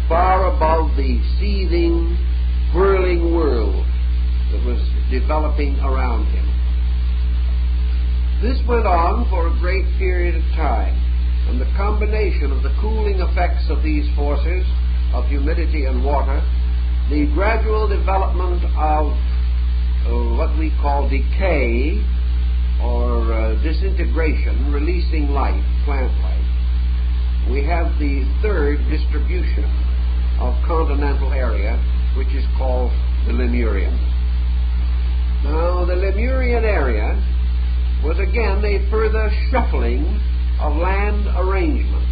far above the seething, whirling world that was developing around him. This went on for a great period of time, and the combination of the cooling effects of these forces, of humidity and water, the gradual development of what we call decay or disintegration, releasing life, plant life. We have the third distribution of continental area, which is called the Lemurian. Now, the Lemurian area was again a further shuffling of land arrangements.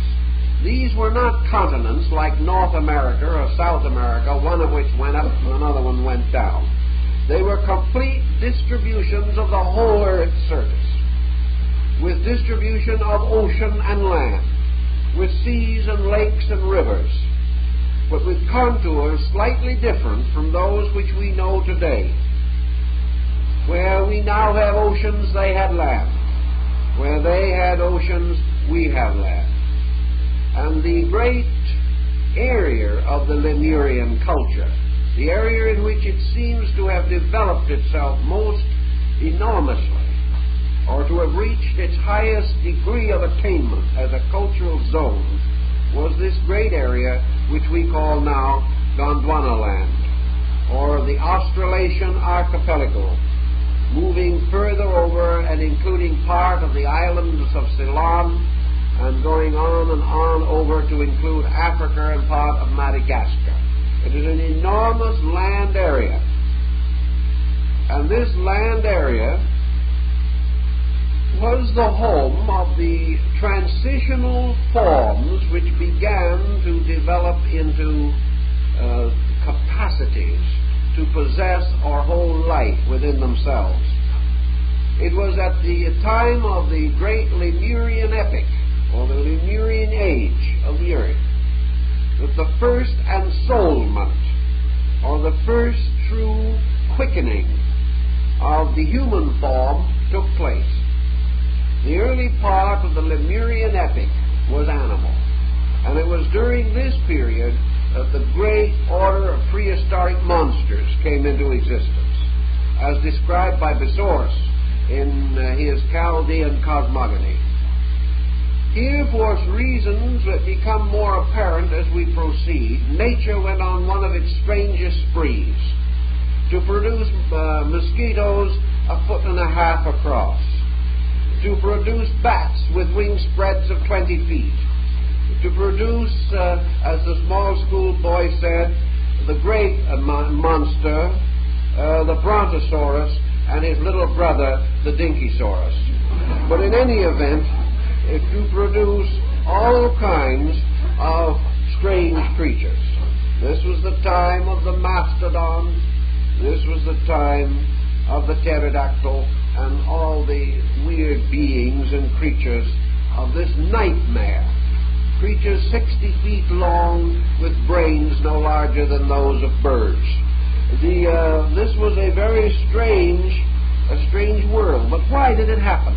These were not continents like North America or South America, one of which went up and another one went down. They were complete distributions of the whole Earth's surface, with distribution of ocean and land, with seas and lakes and rivers, but with contours slightly different from those which we know today. Where we now have oceans, they had land. Where they had oceans, we have land. And the great area of the Lemurian culture, the area in which it seems to have developed itself most enormously, or to have reached its highest degree of attainment as a cultural zone, was this great area which we call now Gondwana land, or the Australasian archipelago, moving further over and including part of the islands of Ceylon and going on and on over to include Africa and part of Madagascar. It is an enormous land area. And this land area was the home of the transitional forms which began to develop into capacities to possess or hold life within themselves. It was at the time of the great Lemurian epic, or the Lemurian age of the earth, that the first ensoulment, or the first true quickening of the human form took place. The early part of the Lemurian epic was animal, and it was during this period that the great order of prehistoric monsters came into existence, as described by Bezoros in his Chaldean cosmogony. Here, for reasons that become more apparent as we proceed, nature went on one of its strangest sprees to produce mosquitoes 1.5 feet across, to produce bats with wing spreads of 20 feet, to produce, as the small school boy said, the great monster, the Brontosaurus, and his little brother, the Dinkysaurus. But in any event, to produce all kinds of strange creatures. This was the time of the mastodon, this was the time of the pterodactyl, and all the weird beings and creatures of this nightmare. Creatures 60 feet long with brains no larger than those of birds. This was a very strange world. But why did it happen?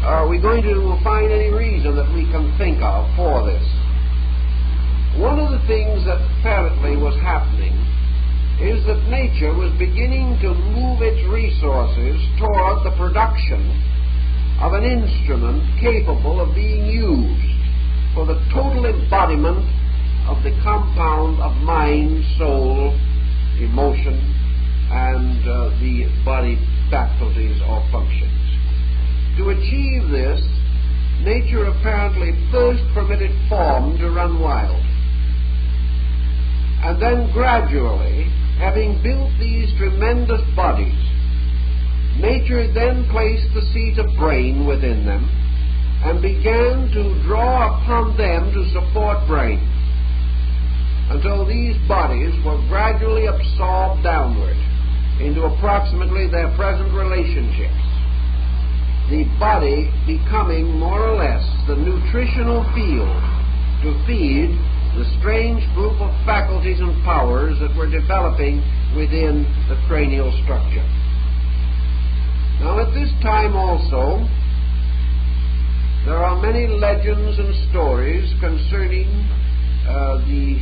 Are we going to find any reason that we can think of for this? One of the things that apparently was happening is that nature was beginning to move its resources toward the production of an instrument capable of being used for the total embodiment of the compound of mind, soul, emotion, and the body faculties or functions. To achieve this, nature apparently first permitted form to run wild. And then gradually, having built these tremendous bodies, nature then placed the seat of brain within them and began to draw upon them to support brain, until these bodies were gradually absorbed downward into approximately their present relationships, the body becoming more or less the nutritional field to feed the strange group of faculties and powers that were developing within the cranial structure. Now, at this time also, there are many legends and stories concerning the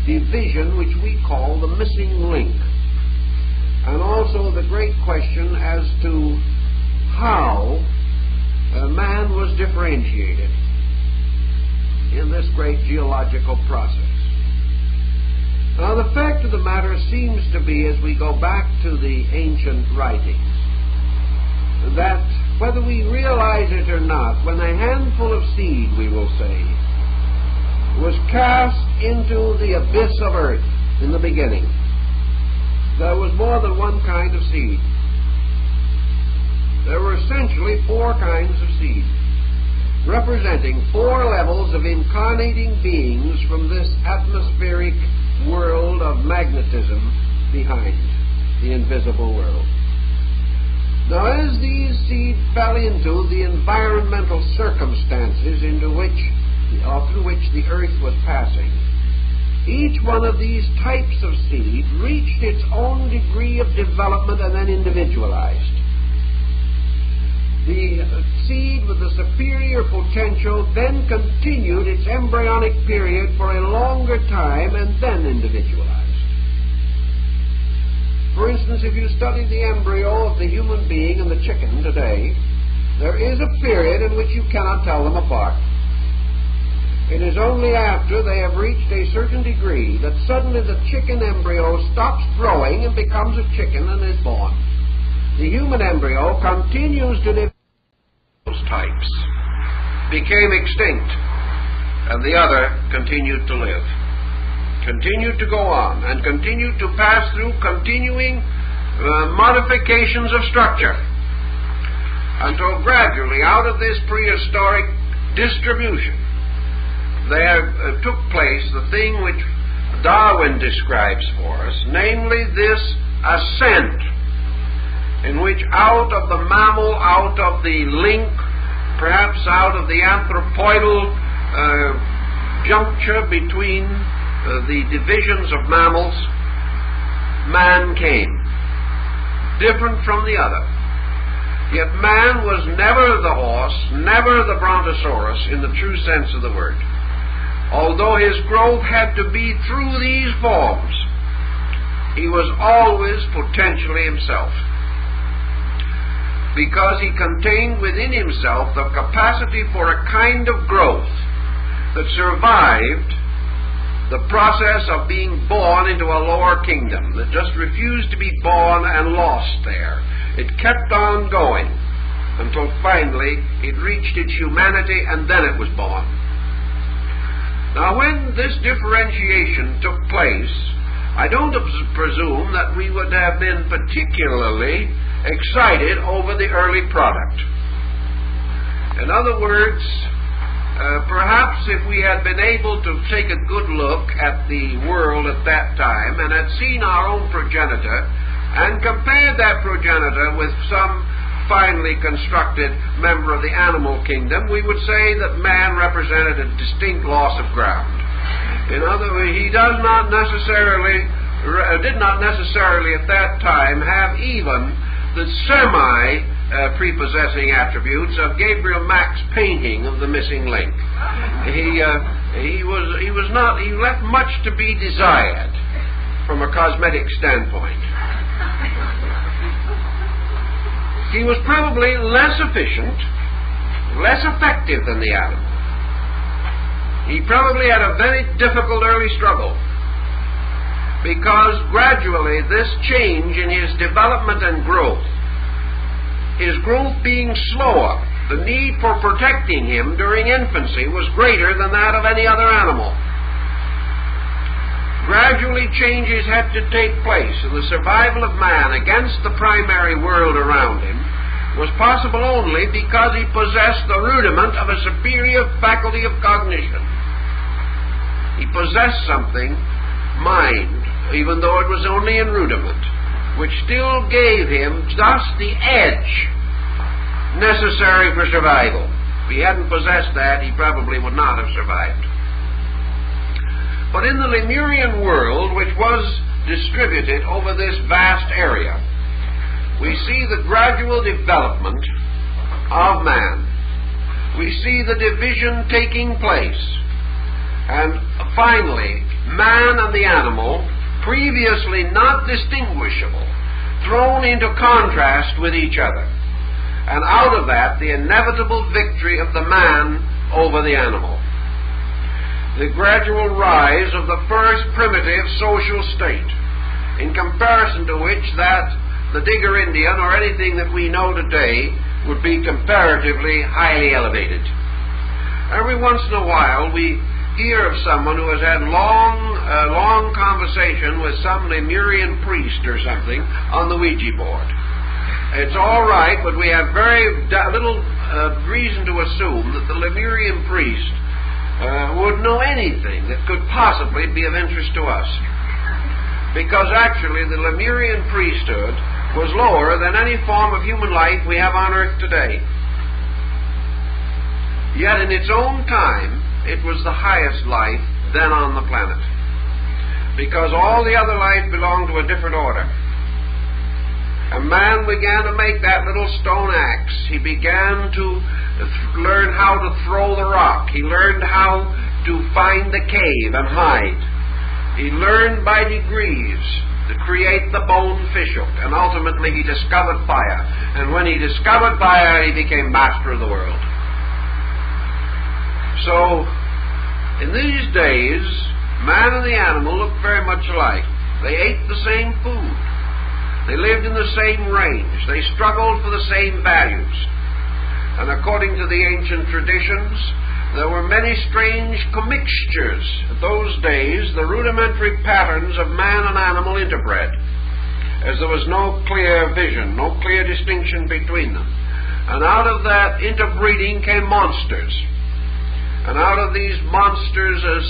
division which we call the missing link, and also the great question as to how man was differentiated in this great geological process. Now, the fact of the matter seems to be, as we go back to the ancient writings, that whether we realize it or not, when a handful of seed, we will say, was cast into the abyss of earth in the beginning, there was more than one kind of seed. There were essentially 4 kinds of seed, representing 4 levels of incarnating beings from this atmospheric world of magnetism behind the invisible world. Now, as these seed fell into the environmental circumstances through which the earth was passing, each one of these types of seed reached its own degree of development and then individualized. The seed with the superior potential then continued its embryonic period for a longer time and then individualized. For instance, if you study the embryo of the human being and the chicken today, there is a period in which you cannot tell them apart. It is only after they have reached a certain degree that suddenly the chicken embryo stops growing and becomes a chicken and is born. The human embryo continues to develop. Those types became extinct, and the other continued to live, continued to go on, and continued to pass through continuing modifications of structure, until gradually out of this prehistoric distribution there took place the thing which Darwin describes for us, namely this ascent, in which out of the mammal, out of the link, perhaps out of the anthropoidal juncture between the divisions of mammals, man came, different from the other. Yet man was never the horse, never the brontosaurus in the true sense of the word. Although his growth had to be through these forms, he was always potentially himself, because he contained within himself the capacity for a kind of growth that survived the process of being born into a lower kingdom, that just refused to be born and lost there. It kept on going until finally it reached its humanity, and then it was born. Now, when this differentiation took place, I don't presume that we would have been particularly excited over the early product. In other words, perhaps if we had been able to take a good look at the world at that time and had seen our own progenitor and compared that progenitor with some finely constructed member of the animal kingdom, we would say that man represented a distinct loss of ground. In other words, he did not necessarily at that time have even the semi-prepossessing attributes of Gabriel Mack's painting of the missing link. He left much to be desired from a cosmetic standpoint. He was probably less efficient, less effective than the animal. He probably had a very difficult early struggle, because gradually this change in his development and growth, his growth being slower, the need for protecting him during infancy was greater than that of any other animal. Gradually changes had to take place, and the survival of man against the primary world around him was possible only because he possessed the rudiment of a superior faculty of cognition. He possessed something, mind, even though it was only in rudiment, which still gave him just the edge necessary for survival. If he hadn't possessed that, he probably would not have survived. But in the Lemurian world, which was distributed over this vast area, we see the gradual development of man. We see the division taking place. And finally, man and the animal, previously not distinguishable, thrown into contrast with each other. And out of that, the inevitable victory of the man over the animal. The gradual rise of the first primitive social state, in comparison to which that the Digger Indian or anything that we know today would be comparatively highly elevated. Every once in a while we hear of someone who has had long conversation with some Lemurian priest or something on the Ouija board. It's all right, but we have very little reason to assume that the Lemurian priest would know anything that could possibly be of interest to us. Because actually the Lemurian priesthood was lower than any form of human life we have on earth today. Yet in its own time, it was the highest life then on the planet, because all the other life belonged to a different order. A man began to make that little stone axe. He began to learn how to throw the rock. He learned how to find the cave and hide. He learned by degrees to create the bone fishhook, and ultimately he discovered fire. And when he discovered fire, he became master of the world. So, in these days, man and the animal looked very much alike. They ate the same food. They lived in the same range. They struggled for the same values. And according to the ancient traditions, there were many strange commixtures. In those days, the rudimentary patterns of man and animal interbred, as there was no clear vision, no clear distinction between them. And out of that interbreeding came monsters. And out of these monsters, as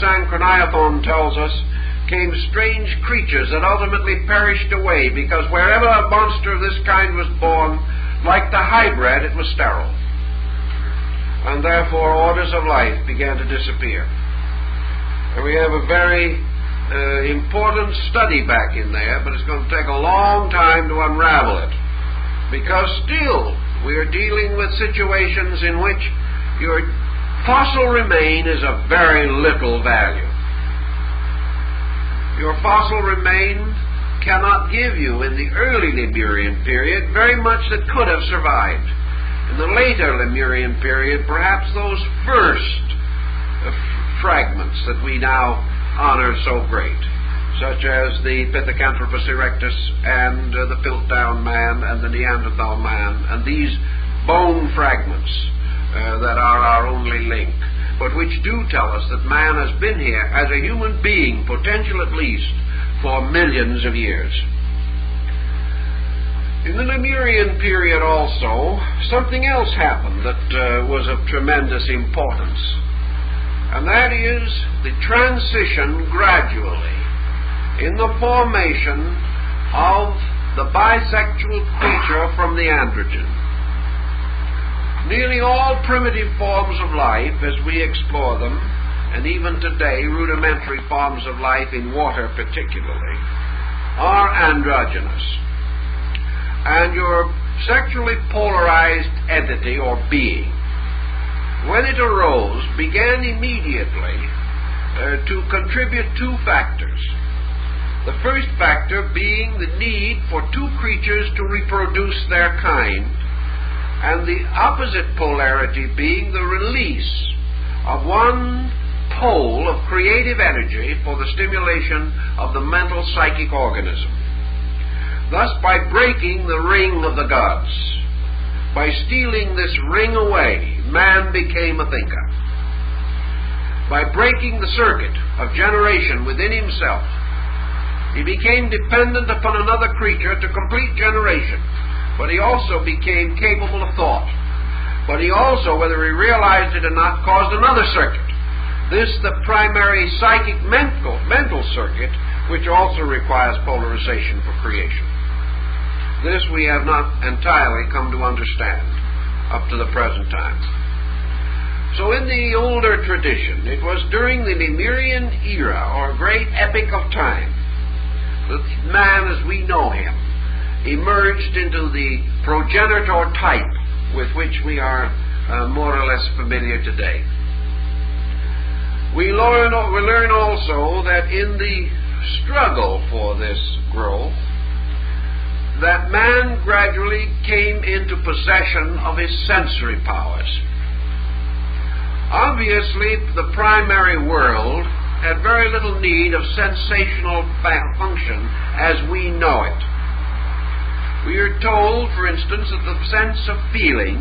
Sanchroniathon tells us, came strange creatures that ultimately perished away, because wherever a monster of this kind was born, like the hybrid, it was sterile. And therefore orders of life began to disappear. And we have a very important study back in there, but it's going to take a long time to unravel it. because still we are dealing with situations in which your fossil remain is of very little value. Your fossil remain cannot give you, in the early Lemurian period, very much that could have survived. In the later Lemurian period, perhaps those first fragments that we now honor so great, such as the Pithecanthropus erectus and the Piltdown man and the Neanderthal man, and these bone fragments that are our only link, but which do tell us that man has been here as a human being, potential at least, for millions of years. In the Lemurian period also, something else happened that was of tremendous importance, and that is the transition gradually in the formation of the bisexual creature from the androgen. Nearly all primitive forms of life, as we explore them, and even today rudimentary forms of life in water particularly, are androgynous. And your sexually polarized entity or being, when it arose, began immediately to contribute two factors. The first factor being the need for two creatures to reproduce their kind, and the opposite polarity being the release of one pole of creative energy for the stimulation of the mental psychic organism. Thus, by breaking the ring of the gods, by stealing this ring away, man became a thinker. By breaking the circuit of generation within himself, he became dependent upon another creature to complete generation, but he also became capable of thought. But he also, whether he realized it or not, caused another circuit. This, the primary psychic mental circuit, which also requires polarization for creation. This we have not entirely come to understand up to the present time. So in the older tradition, it was during the Lemurian era, or great epic of time, that man as we know him emerged into the progenitor type with which we are more or less familiar today. We learn also that in the struggle for this growth, that man gradually came into possession of his sensory powers. Obviously, the primary world had very little need of sensational function as we know it. We are told, for instance, that the sense of feeling,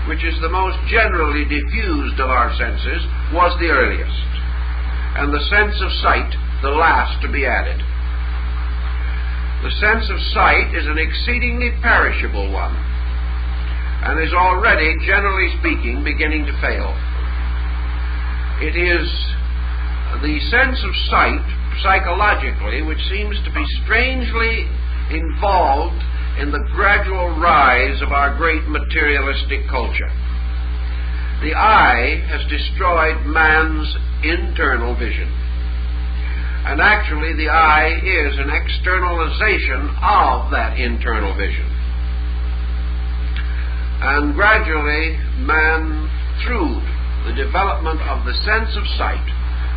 which is the most generally diffused of our senses, was the earliest, and the sense of sight the last to be added. The sense of sight is an exceedingly perishable one, and is already, generally speaking, beginning to fail. It is the sense of sight, psychologically, which seems to be strangely involved in the gradual rise of our great materialistic culture. The eye has destroyed man's internal vision. And actually, the eye is an externalization of that internal vision. And gradually, man, through the development of the sense of sight,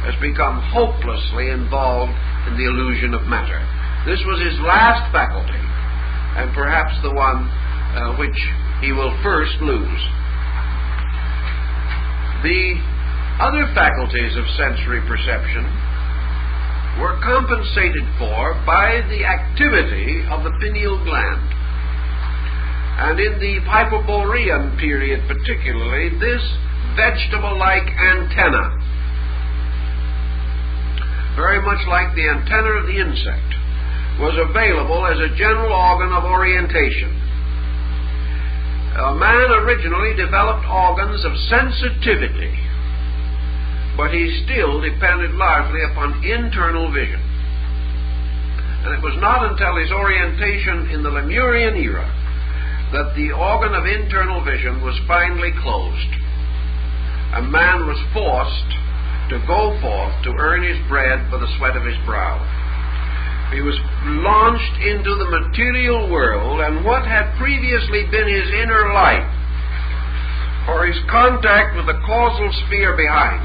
has become hopelessly involved in the illusion of matter. This was his last faculty, and perhaps the one which he will first lose. The other faculties of sensory perception were compensated for by the activity of the pineal gland. And in the Hyperborean period particularly, this vegetable-like antenna, very much like the antenna of the insect, was available as a general organ of orientation. Man originally developed organs of sensitivity, but he still depended largely upon internal vision. And it was not until his orientation in the Lemurian era that the organ of internal vision was finally closed, and man was forced to go forth to earn his bread by the sweat of his brow. He was launched into the material world, and what had previously been his inner life, or his contact with the causal sphere behind,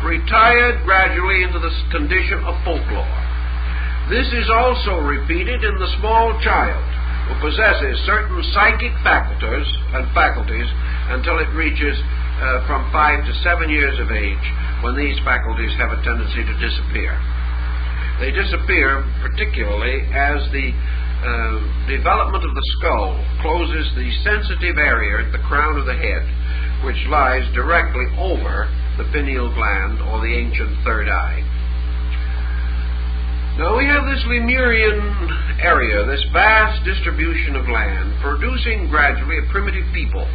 retired gradually into this condition of folklore. This is also repeated in the small child, who possesses certain psychic faculties until it reaches from 5 to 7 years of age, when these faculties have a tendency to disappear. They disappear particularly as the development of the skull closes the sensitive area at the crown of the head, which lies directly over the pineal gland, or the ancient third eye. Now we have this Lemurian area, this vast distribution of land, producing gradually a primitive people.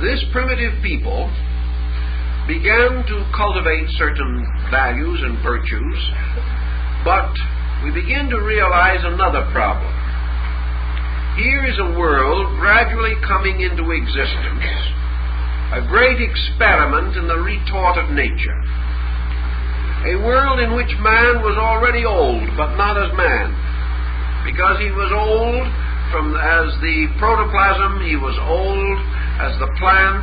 This primitive people began to cultivate certain values and virtues, but we begin to realize another problem. Here is a world gradually coming into existence, a great experiment in the retort of nature, a world in which man was already old, but not as man, because he was old as the protoplasm, he was old as the plant,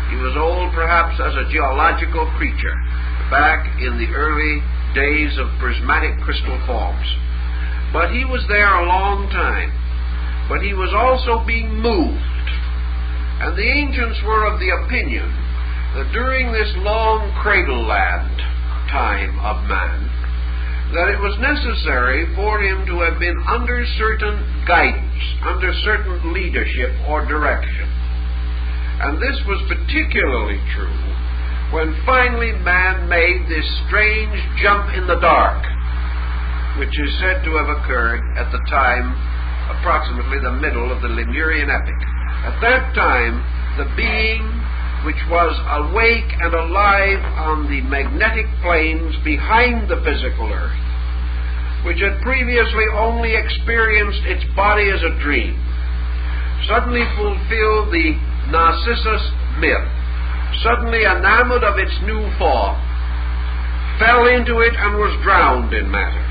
he was old perhaps as a geological creature back in the early days of prismatic crystal forms. But he was there a long time. But he was also being moved. And the ancients were of the opinion that during this long cradle land time of man, that it was necessary for him to have been under certain guidance, under certain leadership or direction. And this was particularly true when finally man made this strange jump in the dark, which is said to have occurred at the time, approximately the middle of the Lemurian epic. At that time, the being which was awake and alive on the magnetic planes behind the physical earth, which had previously only experienced its body as a dream, suddenly fulfilled the Narcissus myth, suddenly enamored of its new form, fell into it and was drowned in matter,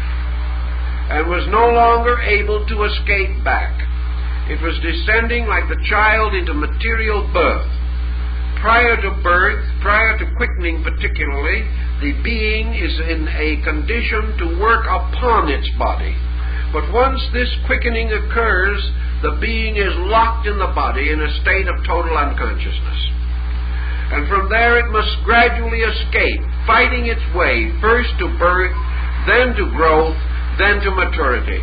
and was no longer able to escape back. It was descending like the child into material birth. Prior to birth, prior to quickening particularly, the being is in a condition to work upon its body. But once this quickening occurs, the being is locked in the body in a state of total unconsciousness. And from there it must gradually escape, fighting its way first to birth, then to growth, then to maturity.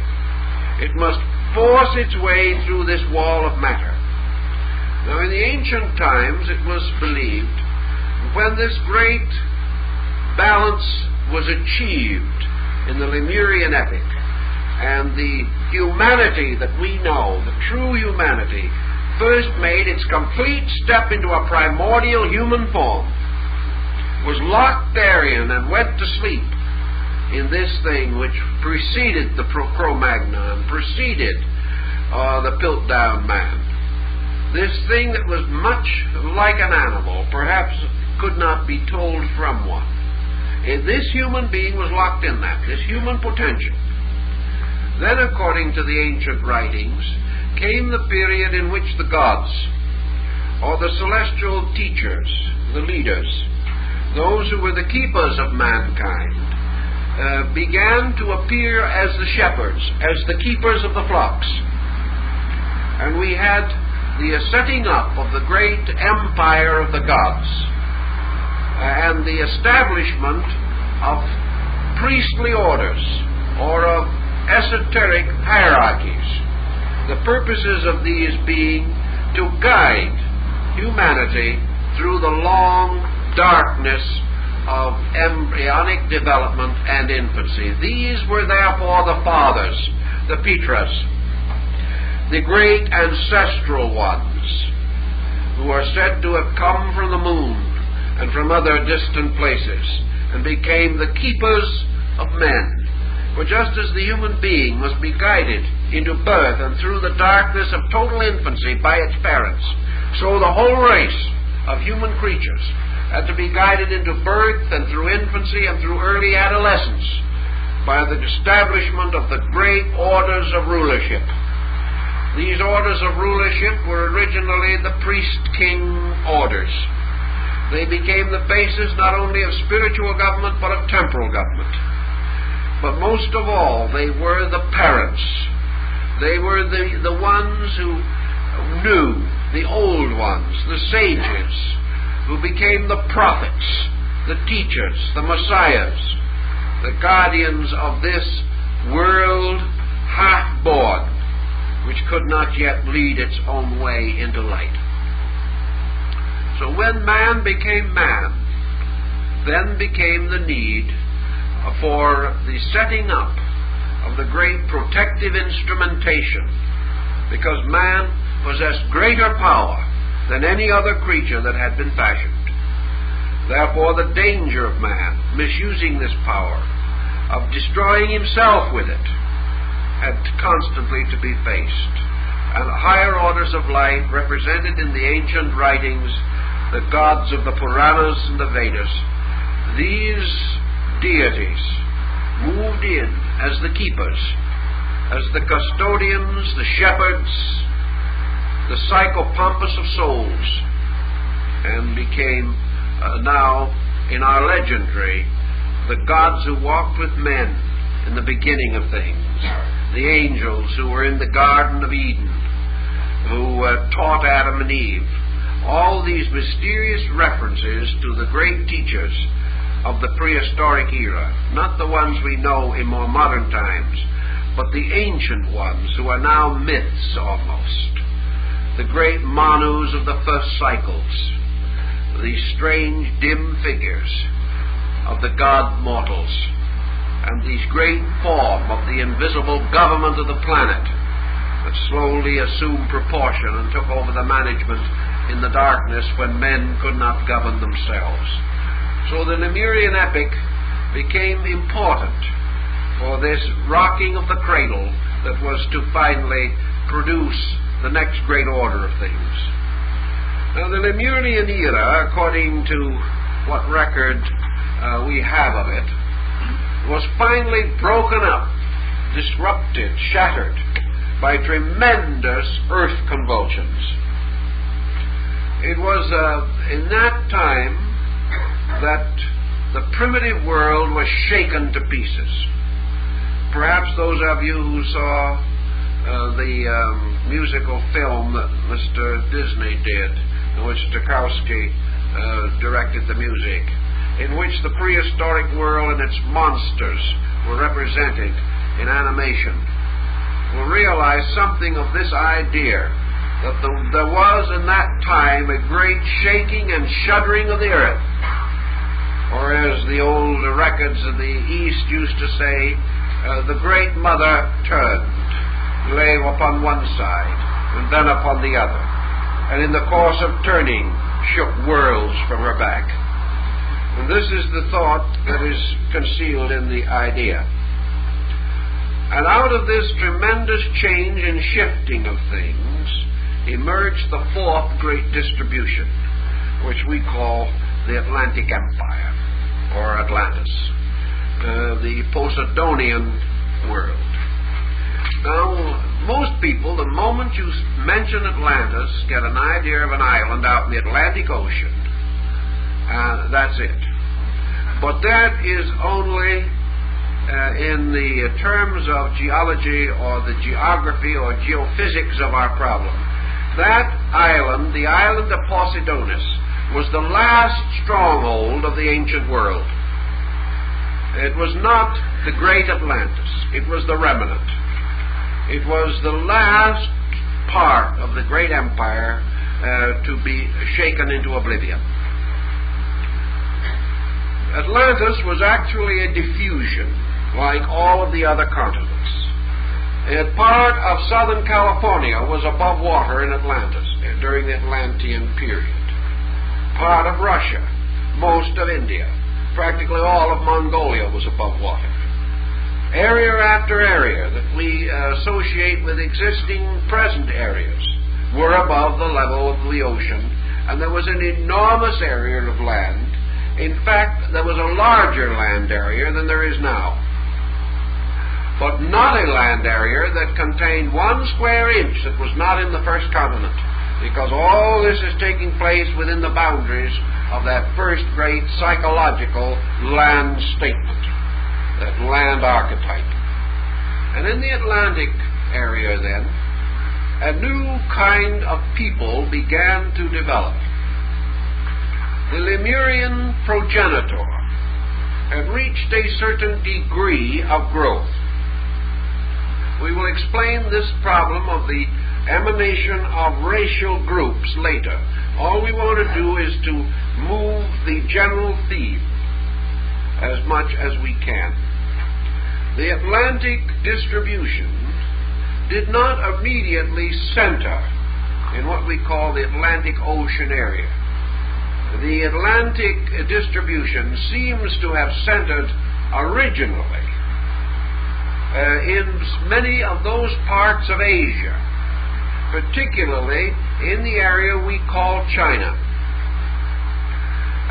It must force its way through this wall of matter. Now in the ancient times it was believed, when this great balance was achieved in the Lemurian epic, and the humanity that we know, the true humanity, first made its complete step into a primordial human form, was locked therein and went to sleep in this thing which preceded the Cro-Magnon, preceded the Piltdown man. This thing that was much like an animal, perhaps could not be told from one. This human being was locked in that, this human potential. Then, according to the ancient writings, came the period in which the gods, or the celestial teachers, the leaders, those who were the keepers of mankind, began to appear as the shepherds, as the keepers of the flocks. And we had the setting up of the great empire of the gods, and the establishment of priestly orders, or of esoteric hierarchies, the purposes of these being to guide humanity through the long darkness of embryonic development and infancy. These were therefore the fathers, the Petras, the great ancestral ones, who are said to have come from the moon and from other distant places, and became the keepers of men. For just as the human being must be guided into birth and through the darkness of total infancy by its parents, so the whole race of human creatures had to be guided into birth and through infancy and through early adolescence by the establishment of the great orders of rulership. These orders of rulership were originally the priest-king orders. They became the basis not only of spiritual government but of temporal government. But most of all, they were the parents. They were the ones who knew, the old ones, the sages, who became the prophets, the teachers, the messiahs, the guardians of this world half-born, which could not yet lead its own way into light. So when man became man, then became the need for the setting up of the great protective instrumentation, because man possessed greater power than any other creature that had been fashioned. Therefore, the danger of man misusing this power, of destroying himself with it, had constantly to be faced. And higher orders of life, represented in the ancient writings, the gods of the Puranas and the Vedas, these deities moved in as the keepers, as the custodians, the shepherds, the psychopompus of souls, and became now in our legendary the gods who walked with men in the beginning of things, the angels who were in the Garden of Eden, who taught Adam and Eve. All these mysterious references to the great teachers of the prehistoric era, not the ones we know in more modern times, but the ancient ones who are now myths almost, the great Manus of the first cycles, these strange dim figures of the god mortals, and these great form of the invisible government of the planet that slowly assumed proportion and took over the management in the darkness when men could not govern themselves. So the Lemurian epic became important for this rocking of the cradle that was to finally produce the next great order of things. Now, the Lemurian era, according to what record we have of it, was finally broken up, disrupted, shattered by tremendous earth convulsions. It was in that time that the primitive world was shaken to pieces. Perhaps those of you who saw the musical film that Mr. Disney did, in which Tarkovsky directed the music, in which the prehistoric world and its monsters were represented in animation, will realize something of this idea that there was in that time a great shaking and shuddering of the earth, or as the old records of the East used to say, the Great Mother turned, lay upon one side and then upon the other, and in the course of turning shook worlds from her back. And this is the thought that is concealed in the idea. And out of this tremendous change and shifting of things emerged the fourth great distribution, which we call the Atlantic Empire, or Atlantis, the Poseidonian world. Now, most people, the moment you mention Atlantis, get an idea of an island out in the Atlantic Ocean. That's it. But that is only in the terms of geology or the geography or geophysics of our problem. That island, the island of Poseidonis, was the last stronghold of the ancient world. It was not the great Atlantis. It was the remnant. It was the last part of the great empire to be shaken into oblivion. Atlantis was actually a diffusion, like all of the other continents. A part of Southern California was above water in Atlantis during the Atlantean period. Part of Russia, most of India, practically all of Mongolia was above water. Area after area that we associate with existing present areas were above the level of the ocean, and there was an enormous area of land. In fact, there was a larger land area than there is now. but not a land area that contained 1 square inch that was not in the first continent, because all this is taking place within the boundaries of that first great psychological land statement, that land archetype. And in the Atlantic area then, a new kind of people began to develop. The Lemurian progenitor had reached a certain degree of growth. We will explain this problem of the emanation of racial groups later. All we want to do is to move the general theme as much as we can. The Atlantic distribution did not immediately center in what we call the Atlantic Ocean area. The Atlantic distribution seems to have centered originally in many of those parts of Asia, particularly in the area we call China.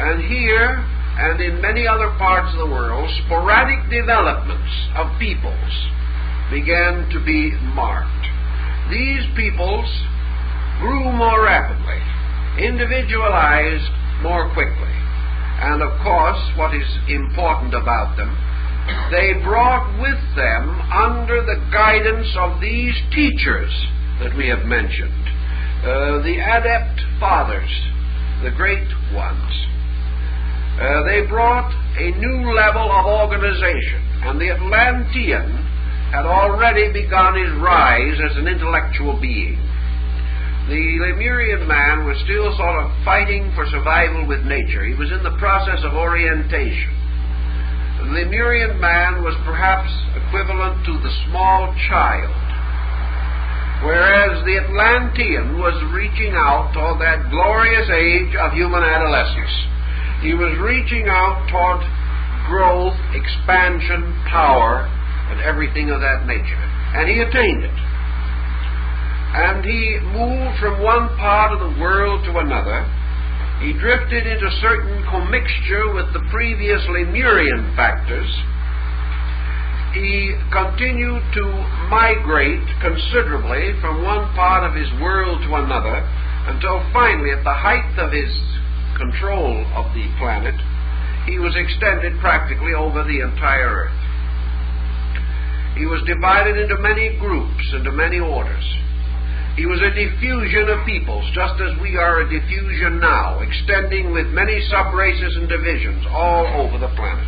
And here, and in many other parts of the world, sporadic developments of peoples began to be marked. These peoples grew more rapidly, individualized more quickly, and of course, what is important about them, they brought with them, under the guidance of these teachers that we have mentioned, the adept fathers, the great ones, they brought a new level of organization, and the Atlantean had already begun his rise as an intellectual being. The Lemurian man was still sort of fighting for survival with nature. He was in the process of orientation. The Lemurian man was perhaps equivalent to the small child, whereas the Atlantean was reaching out toward that glorious age of human adolescence. He was reaching out toward growth, expansion, power, and everything of that nature. And he attained it. And he moved from one part of the world to another. He drifted into certain commixture with the previous Lemurian factors. He continued to migrate considerably from one part of his world to another, until finally, at the height of his control of the planet, he was extended practically over the entire Earth. He was divided into many groups, into many orders. He was a diffusion of peoples, just as we are a diffusion now, extending with many sub-races and divisions all over the planet.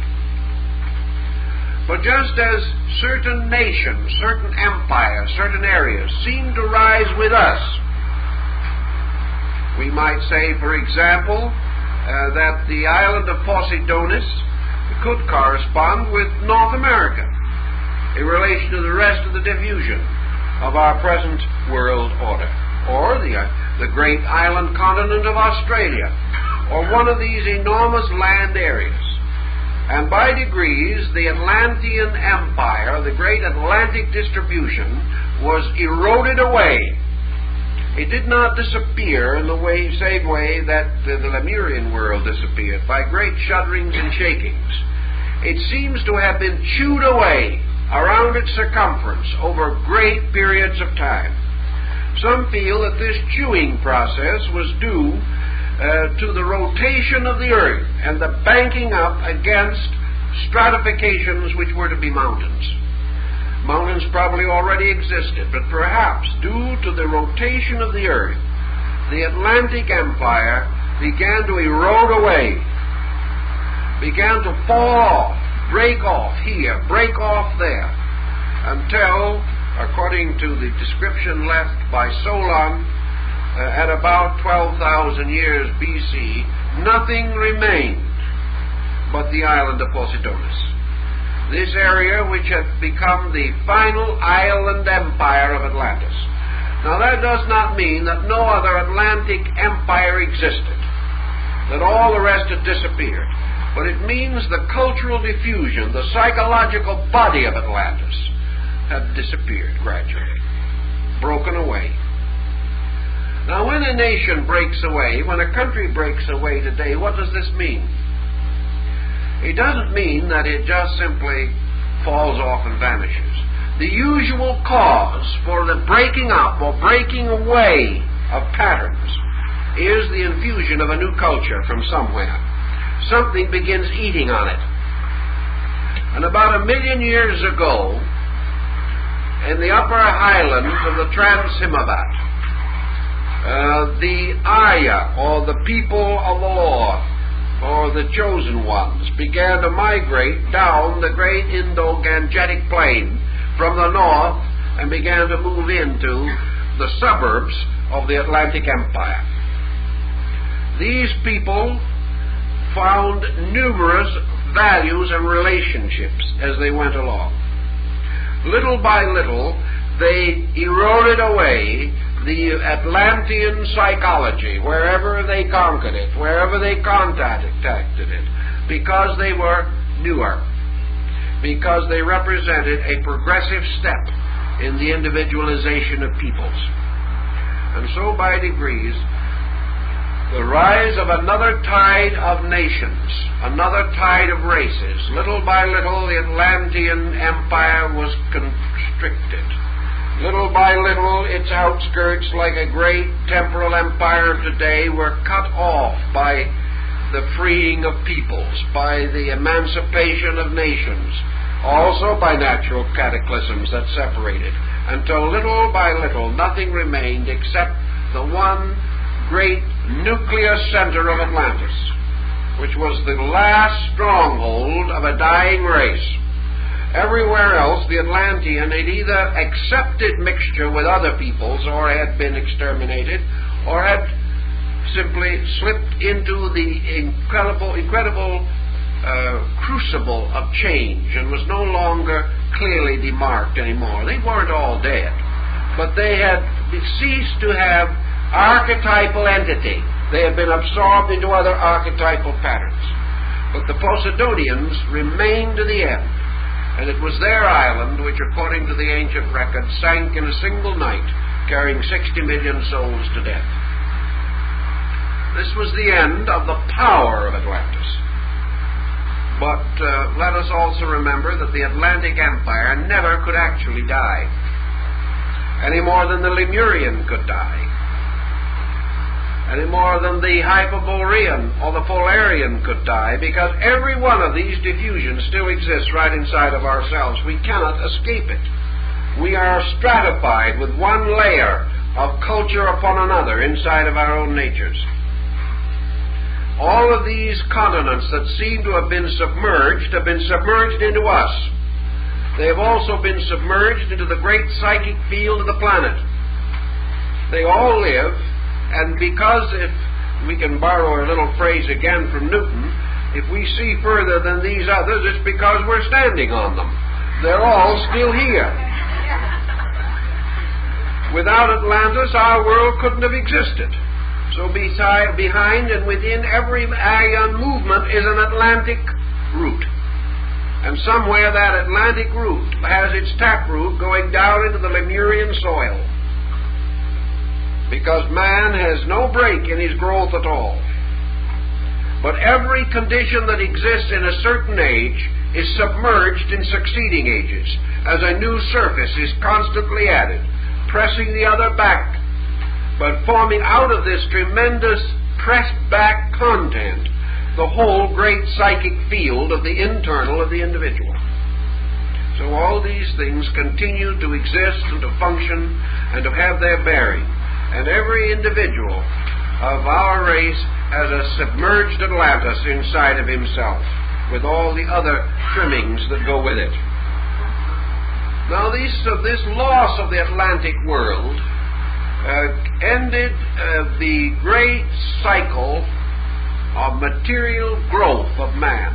But just as certain nations, certain empires, certain areas seem to rise with us, we might say, for example, that the island of Posidonis could correspond with North America in relation to the rest of the diffusion of our present world order, or the great island continent of Australia, or one of these enormous land areas. And by degrees, the Atlantean Empire, the great Atlantic distribution, was eroded away. It did not disappear in the same way that the Lemurian world disappeared, by great shudderings and shakings. It seems to have been chewed away around its circumference over great periods of time. Some feel that this chewing process was due to the rotation of the Earth and the banking up against stratifications which were to be mountains. Mountains probably already existed, but perhaps due to the rotation of the Earth, the Atlantic Empire began to erode away, began to fall off, break off here, break off there, until, according to the description left by Solon, at about 12,000 years BC, nothing remained but the island of Posidonis. This area which had become the final island empire of Atlantis. Now that does not mean that no other Atlantic empire existed, that all the rest had disappeared. But it means the cultural diffusion, the psychological body of Atlantis, had disappeared gradually, broken away. Now, when a nation breaks away, when a country breaks away today, what does this mean? It doesn't mean that it just simply falls off and vanishes. The usual cause for the breaking up or breaking away of patterns is the infusion of a new culture from somewhere. Something begins eating on it. And about 1 million years ago, in the upper highlands of the Trans-Himavat, the Arya, or the people of the law, or the chosen ones, began to migrate down the great Indo-Gangetic plain from the north and began to move into the suburbs of the Atlantic Empire. These people found numerous values and relationships as they went along. Little by little, they eroded away the Atlantean psychology wherever they conquered it, wherever they contacted it, because they were newer, because they represented a progressive step in the individualization of peoples. And so by degrees, the rise of another tide of nations, another tide of races. Little by little, the Atlantean Empire was constricted. Little by little, its outskirts, like a great temporal empire of today, were cut off by the freeing of peoples, by the emancipation of nations, also by natural cataclysms that separated, until little by little nothing remained except the one great nuclear center of Atlantis, which was the last stronghold of a dying race. Everywhere else, the Atlantean had either accepted mixture with other peoples, or had been exterminated, or had simply slipped into the incredible crucible of change and was no longer clearly demarked anymore. They weren't all dead, but they had ceased to have archetypal entity. They had been absorbed into other archetypal patterns. But the Posidonians remained to the end, and it was their island which, according to the ancient record, sank in a single night, carrying 60 million souls to death. This was the end of the power of Atlantis. But let us also remember that the Atlantic Empire never could actually die, any more than the Lemurian could die, any more than the Hyperborean or the Polarian could die, because every one of these diffusions still exists right inside of ourselves. We cannot escape it. We are stratified with one layer of culture upon another inside of our own natures. All of these continents that seem to have been submerged into us. They have also been submerged into the great psychic field of the planet. They all live, and because, if we can borrow a little phrase again from Newton, if we see further than these others, it's because we're standing on them. They're all still here. Without Atlantis, our world couldn't have existed. So behind and within every Aryan movement is an Atlantic root. And somewhere that Atlantic root has its taproot going down into the Lemurian soil, because man has no break in his growth at all. But every condition that exists in a certain age is submerged in succeeding ages, as a new surface is constantly added, pressing the other back, but forming out of this tremendous pressed back content the whole great psychic field of the internal of the individual. So all these things continue to exist and to function and to have their bearing. And every individual of our race has a submerged Atlantis inside of himself, with all the other trimmings that go with it. Now this loss of the Atlantic world ended the great cycle of material growth of man.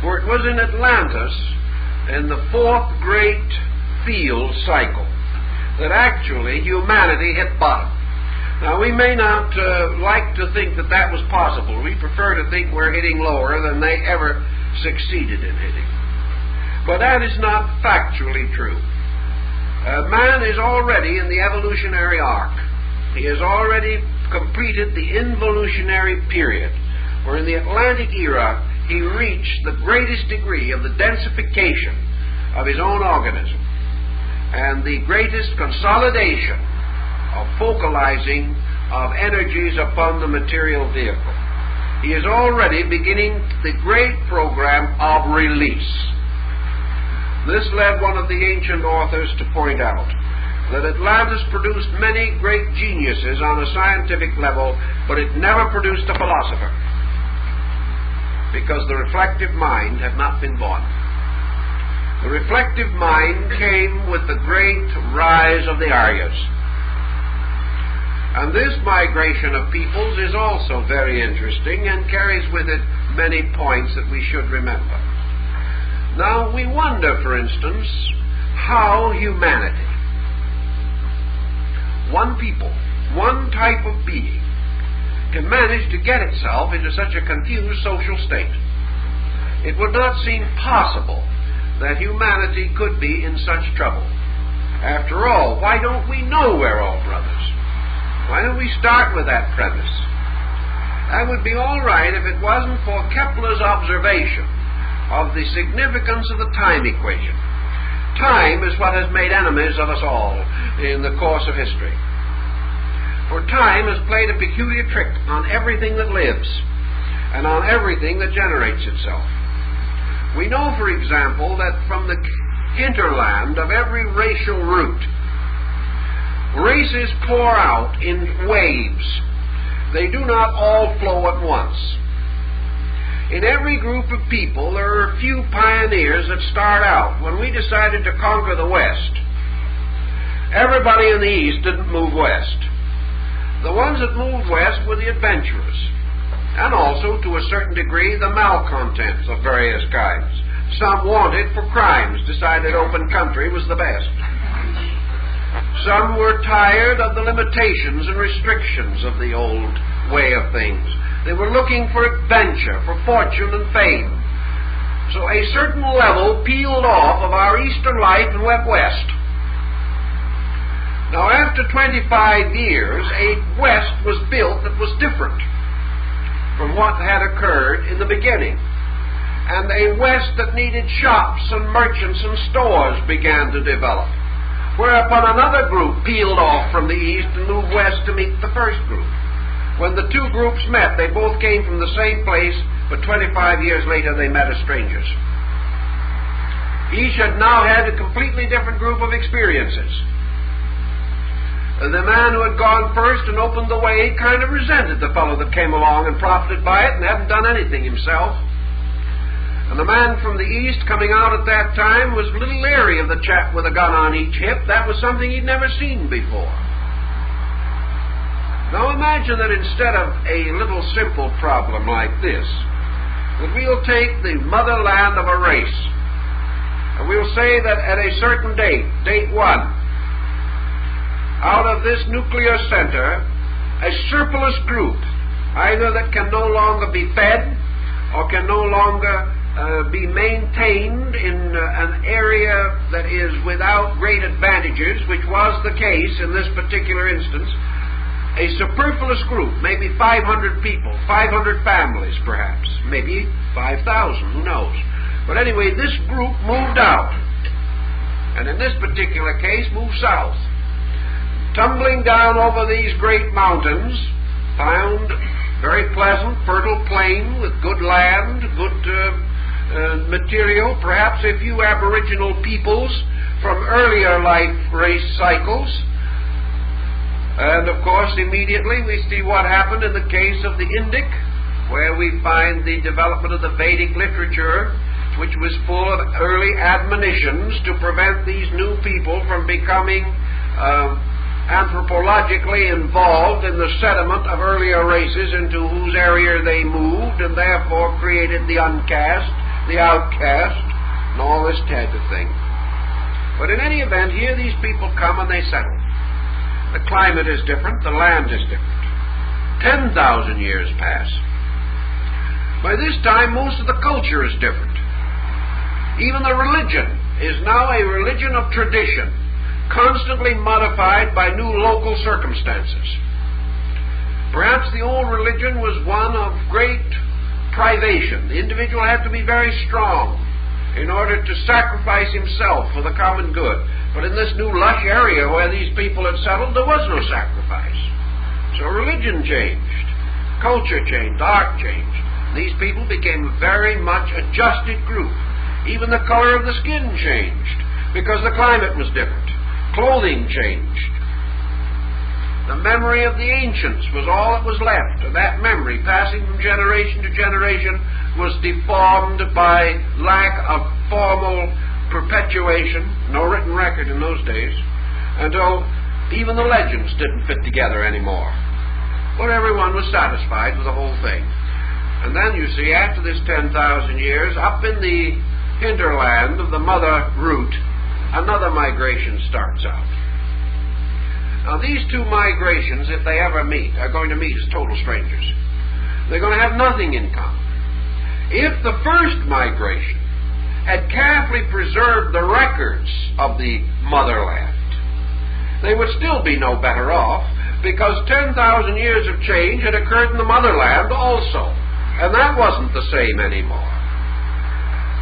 For it was in Atlantis, in the fourth great field cycle, that actually humanity hit bottom. Now, we may not like to think that that was possible. We prefer to think we're hitting lower than they ever succeeded in hitting. But that is not factually true. Man is already in the evolutionary arc. He has already completed the involutionary period, where in the Atlantic era he reached the greatest degree of the densification of his own organism and the greatest consolidation of focalizing of energies upon the material vehicle. He is already beginning the great program of release. This led one of the ancient authors to point out that Atlantis produced many great geniuses on a scientific level, but it never produced a philosopher, because the reflective mind had not been born. The reflective mind came with the great rise of the Aryas. And this migration of peoples is also very interesting and carries with it many points that we should remember. Now, we wonder, for instance, how humanity, one people, one type of being, can manage to get itself into such a confused social state. It would not seem possible that humanity could be in such trouble. After all, why don't we know we're all brothers? Why don't we start with that premise? That would be all right if it wasn't for Kepler's observation of the significance of the time equation. Time is what has made enemies of us all in the course of history. For time has played a peculiar trick on everything that lives and on everything that generates itself. We know, for example, that from the hinterland of every racial root, races pour out in waves. They do not all flow at once. In every group of people, there are a few pioneers that start out. When we decided to conquer the West, everybody in the East didn't move west. The ones that moved west were the adventurers, and also, to a certain degree, the malcontents of various kinds. Some wanted for crimes, decided open country was the best. Some were tired of the limitations and restrictions of the old way of things. They were looking for adventure, for fortune and fame. So a certain level peeled off of our eastern life and went west. Now, after 25 years, a west was built that was different from what had occurred in the beginning. And a west that needed shops and merchants and stores began to develop. Whereupon another group peeled off from the east and moved west to meet the first group. When the two groups met, they both came from the same place, but 25 years later they met as strangers. Each had now had a completely different group of experiences. The man who had gone first and opened the way kind of resented the fellow that came along and profited by it and hadn't done anything himself. And the man from the east coming out at that time was a little leery of the chap with a gun on each hip. That was something he'd never seen before. Now imagine that instead of a little simple problem like this, that we'll take the motherland of a race, and we'll say that at a certain date, date 1, out of this nuclear center, a surplus group, either that can no longer be fed or can no longer be maintained in an area that is without great advantages, which was the case in this particular instance, a superfluous group, maybe 500 people, 500 families perhaps, maybe 5,000, who knows. But anyway, this group moved out, and in this particular case moved south. Tumbling down over these great mountains, found very pleasant, fertile plain with good land, good material, perhaps a few aboriginal peoples from earlier life race cycles. And of course, immediately we see what happened in the case of the Indic, where we find the development of the Vedic literature, which was full of early admonitions to prevent these new people from becoming anthropologically involved in the sediment of earlier races into whose area they moved, and therefore created the uncaste, the outcast, and all this type of thing. But in any event, here these people come and they settle. The climate is different, the land is different. 10,000 years pass. By this time, most of the culture is different. Even the religion is now a religion of tradition, constantly modified by new local circumstances. Perhaps the old religion was one of great privation. The individual had to be very strong in order to sacrifice himself for the common good. But in this new lush area where these people had settled, there was no sacrifice. So religion changed, culture changed, art changed. These people became a very much adjusted group. Even the color of the skin changed because the climate was different. Clothing changed. The memory of the ancients was all that was left, and that memory, passing from generation to generation, was deformed by lack of formal perpetuation, no written record in those days, until even the legends didn't fit together anymore. But everyone was satisfied with the whole thing. And then, you see, after this 10,000 years, up in the hinterland of the mother root, another migration starts out. Now, these two migrations, if they ever meet, are going to meet as total strangers. They're going to have nothing in common. If the first migration had carefully preserved the records of the motherland, they would still be no better off, because 10,000 years of change had occurred in the motherland also, and that wasn't the same anymore.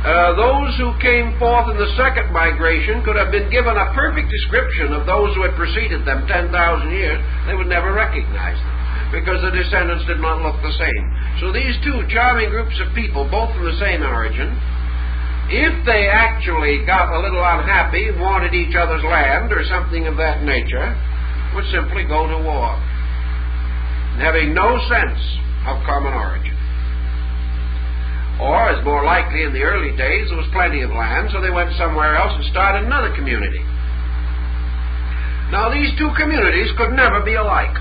Those who came forth in the second migration could have been given a perfect description of those who had preceded them 10,000 years. They would never recognize them, because the descendants did not look the same. So these two charming groups of people, both from the same origin, if they actually got a little unhappy, wanted each other's land or something of that nature, would simply go to war, having no sense of common origin. Or, as more likely in the early days, there was plenty of land, so they went somewhere else and started another community. Now, these two communities could never be alike,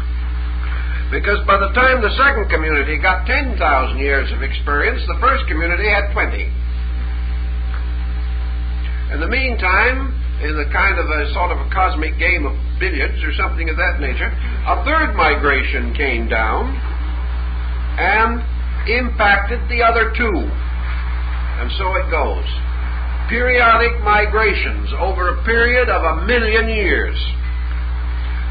because by the time the second community got 10,000 years of experience, the first community had 20. In the meantime, in the kind of a sort of a cosmic game of billiards or something of that nature, a third migration came down and impacted the other two. And so it goes. Periodic migrations over a period of 1,000,000 years,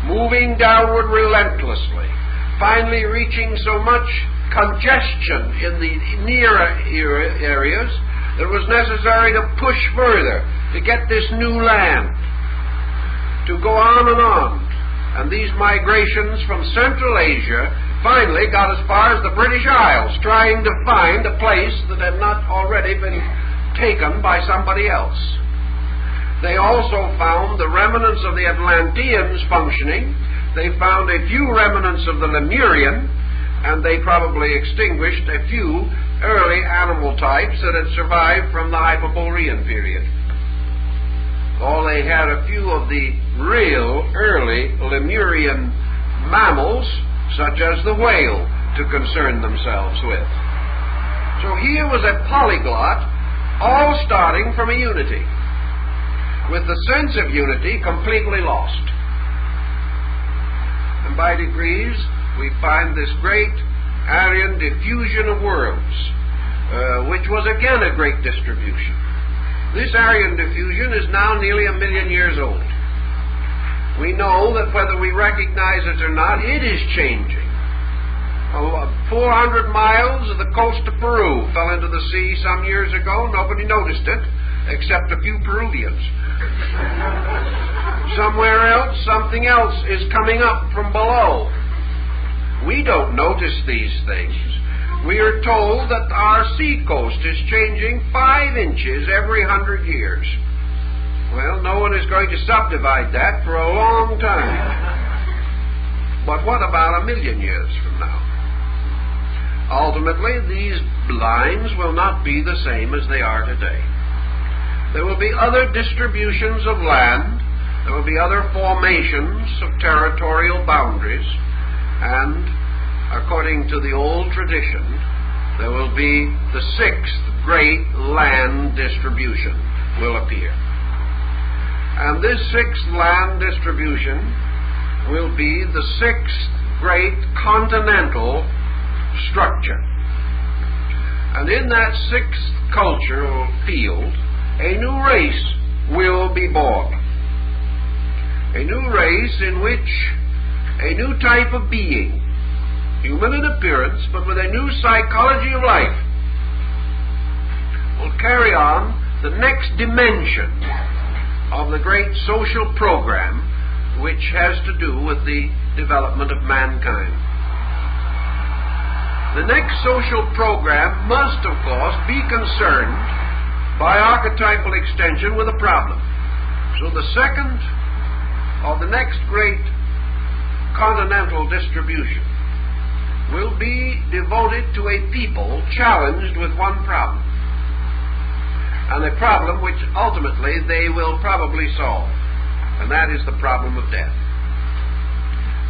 moving downward relentlessly, finally reaching so much congestion in the nearer areas that it was necessary to push further to get this new land, to go on and on. And these migrations from Central Asia finally got as far as the British Isles, trying to find a place that had not already been taken by somebody else. They also found the remnants of the Atlanteans functioning. They found a few remnants of the Lemurian, and they probably extinguished a few early animal types that had survived from the Hyperborean period. Or they had a few of the real early Lemurian mammals, such as the whale, to concern themselves with. So here was a polyglot, all starting from a unity, with the sense of unity completely lost. And by degrees, we find this great Aryan diffusion of worlds, which was again a great distribution. This Aryan diffusion is now nearly 1,000,000 years old. We know that whether we recognize it or not, it is changing. 400 miles of the coast of Peru fell into the sea some years ago. Nobody noticed it, except a few Peruvians. Somewhere else, something else is coming up from below. We don't notice these things. We are told that our sea coast is changing 5 inches every 100 years. Well, no one is going to subdivide that for a long time. But what about 1,000,000 years from now? Ultimately, these lines will not be the same as they are today. There will be other distributions of land. There will be other formations of territorial boundaries. And, according to the old tradition, there will be the 6th great land distribution will appear. And this 6th land distribution will be the 6th great continental structure. And in that 6th cultural field, a new race will be born. A new race in which a new type of being, human in appearance, but with a new psychology of life, carry on the next dimension of the great social program which has to do with the development of mankind. The next social program must, of course, be concerned by archetypal extension with a problem. So the second or the next great continental distribution will be devoted to a people challenged with one problem, and a problem which ultimately they will probably solve, and that is the problem of death.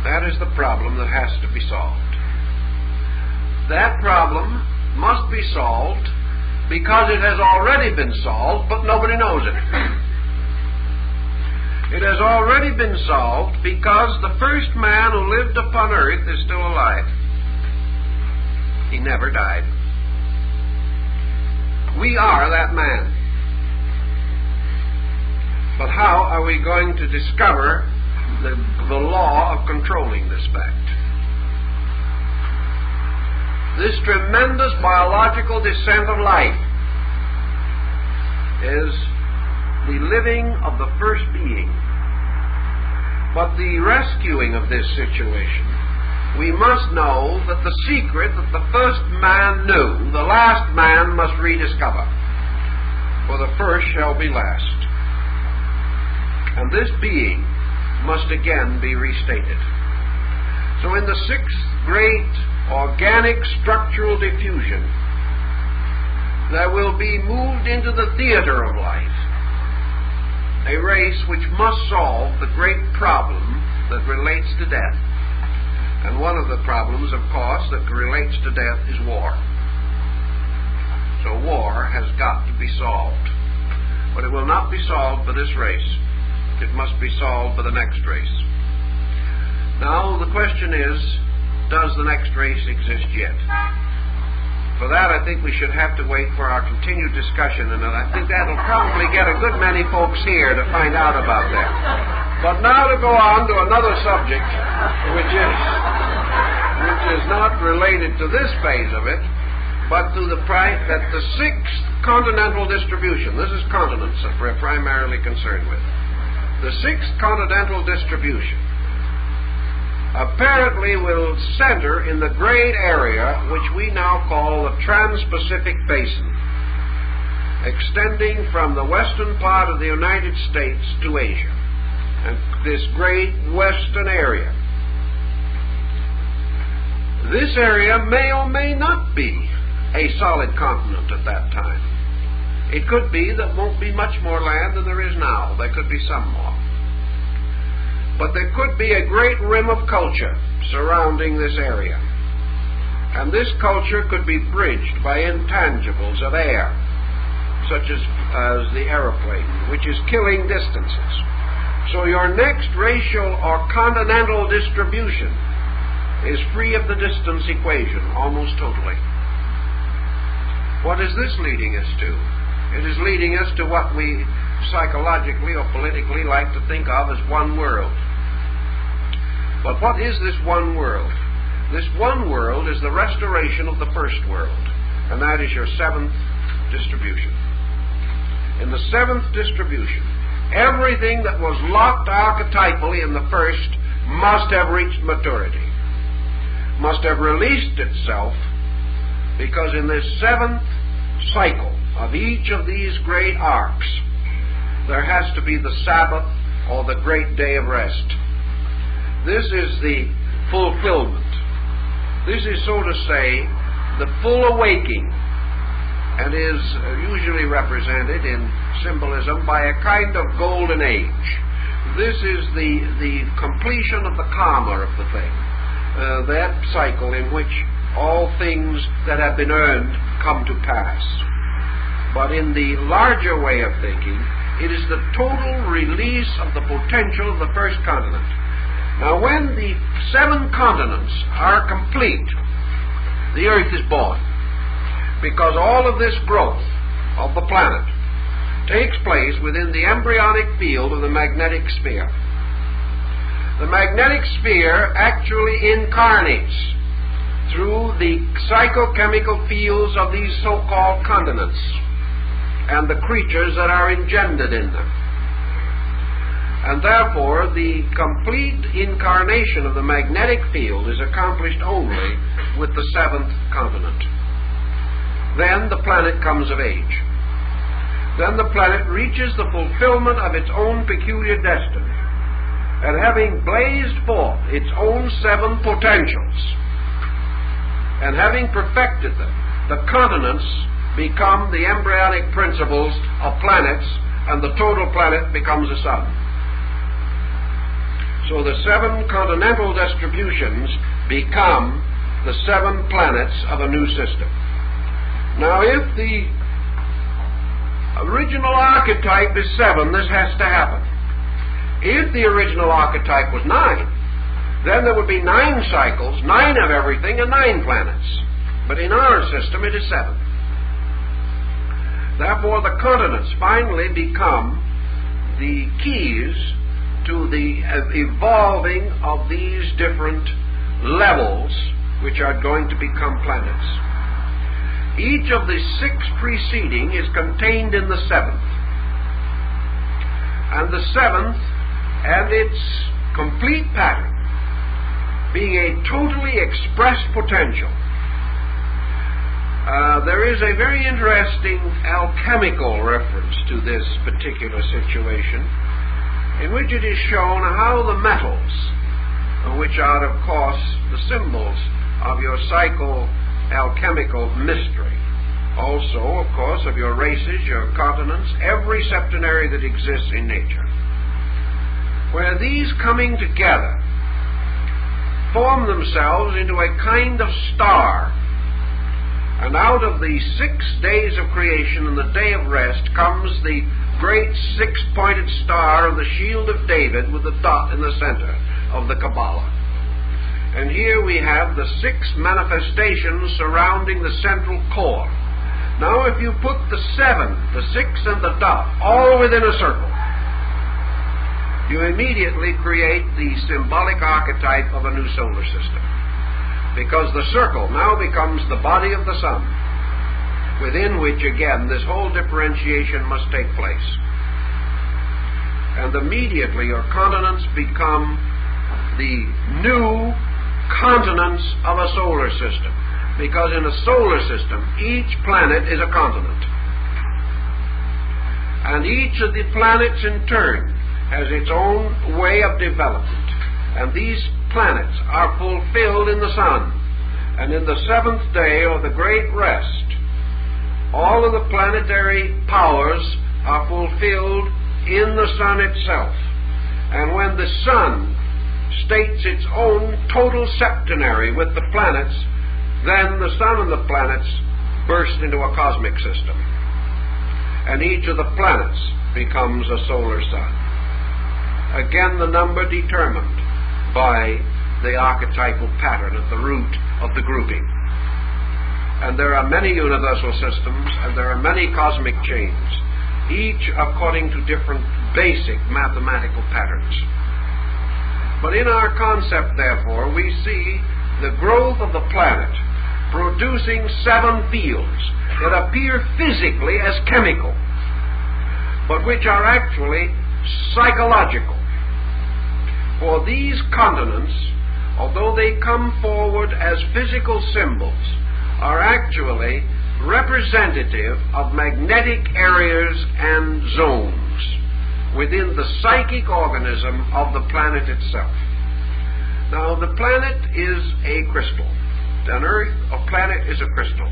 That is the problem that has to be solved. That problem must be solved because it has already been solved, but nobody knows it. It has already been solved because the first man who lived upon earth is still alive. He never died. We are that man. But how are we going to discover the law of controlling this fact? This tremendous biological descent of life is the living of the first being. But the rescuing of this situation, we must know that the secret that the first man knew, the last man must rediscover. For the first shall be last. And this being must again be restated. So in the sixth great organic structural diffusion, there will be moved into the theater of life a race which must solve the great problem that relates to death. And one of the problems, of course, that relates to death is war. So war has got to be solved. But it will not be solved by this race. It must be solved by the next race. Now, the question is, does the next race exist yet? For that, I think we should have to wait for our continued discussion, and I think that'll probably get a good many folks here to find out about that. But now to go on to another subject, which is not related to this phase of it, but to the fact that the sixth continental distribution, this is continents that we're primarily concerned with, the sixth continental distribution apparently will center in the great area which we now call the Trans-Pacific Basin, extending from the western part of the United States to Asia, and this great western area. This area may or may not be a solid continent at that time. It could be that won't be much more land than there is now. There could be some more. But there could be a great rim of culture surrounding this area. And this culture could be bridged by intangibles of air, such as the aeroplane, which is killing distances. So your next racial or continental distribution is free of the distance equation almost totally. What is this leading us to? It is leading us to what we psychologically or politically like to think of as one world. But what is this one world? This one world is the restoration of the first world, and that is your seventh distribution. In the seventh distribution, everything that was locked archetypally in the first must have reached maturity, must have released itself, because in this seventh cycle of each of these great arcs, there has to be the Sabbath or the great day of rest. This is the fulfillment. This is, so to say, the full awaking, and is usually represented in symbolism by a kind of golden age. This is the completion of the karma of the thing, that cycle in which all things that have been earned come to pass. But in the larger way of thinking, it is the total release of the potential of the first continent. Now, when the seven continents are complete, the earth is born, because all of this growth of the planet takes place within the embryonic field of the magnetic sphere. The magnetic sphere actually incarnates through the psychochemical fields of these so-called continents. and the creatures that are engendered in them. And therefore, the complete incarnation of the magnetic field is accomplished only with the seventh continent. Then the planet comes of age. Then the planet reaches the fulfillment of its own peculiar destiny. And having blazed forth its own seven potentials, and having perfected them, the continents become the embryonic principles of planets, and the total planet becomes a sun. So the seven continental distributions become the seven planets of a new system. Now, if the original archetype is 7, this has to happen. If the original archetype was 9, then there would be 9 cycles, 9 of everything, and 9 planets. But in our system, it is 7. Therefore, the continents finally become the keys to the evolving of these different levels which are going to become planets. Each of the 6 preceding is contained in the 7th. And the 7th and its complete pattern being a totally expressed potential. There is a very interesting alchemical reference to this particular situation, in which it is shown how the metals, which are, of course, the symbols of your psycho-alchemical mystery, also, of course, of your races, your continents, every septenary that exists in nature, where these coming together form themselves into a kind of star. And out of the 6 days of creation and the day of rest comes the great 6-pointed star of the shield of David with the dot in the center of the Kabbalah. And here we have the 6 manifestations surrounding the central core. Now if you put the 7, the 6, and the dot all within a circle, you immediately create the symbolic archetype of a new solar system. Because the circle now becomes the body of the sun, within which, again, this whole differentiation must take place. And immediately your continents become the new continents of a solar system. Because in a solar system, each planet is a continent. And each of the planets in turn has its own way of development. And these planets are fulfilled in the sun. And in the 7th day, or the great rest, all of the planetary powers are fulfilled in the sun itself. And when the sun states its own total septenary with the planets, then the sun and the planets burst into a cosmic system. And each of the planets becomes a solar sun. Again, the number determined by the archetypal pattern at the root of the grouping. And there are many universal systems, and there are many cosmic chains, each according to different basic mathematical patterns. But in our concept, therefore, we see the growth of the planet producing 7 fields that appear physically as chemical, but which are actually psychological. For these continents, although they come forward as physical symbols, are actually representative of magnetic areas and zones within the psychic organism of the planet itself. Now, the planet is a crystal. On Earth, a planet is a crystal.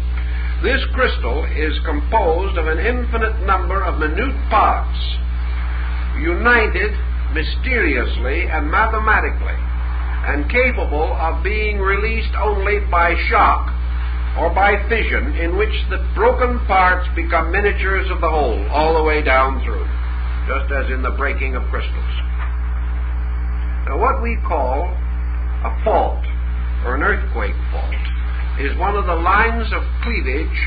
This crystal is composed of an infinite number of minute parts, united mysteriously and mathematically, and capable of being released only by shock or by fission, in which the broken parts become miniatures of the whole, all the way down through, just as in the breaking of crystals. Now, what we call a fault, or an earthquake fault, is one of the lines of cleavage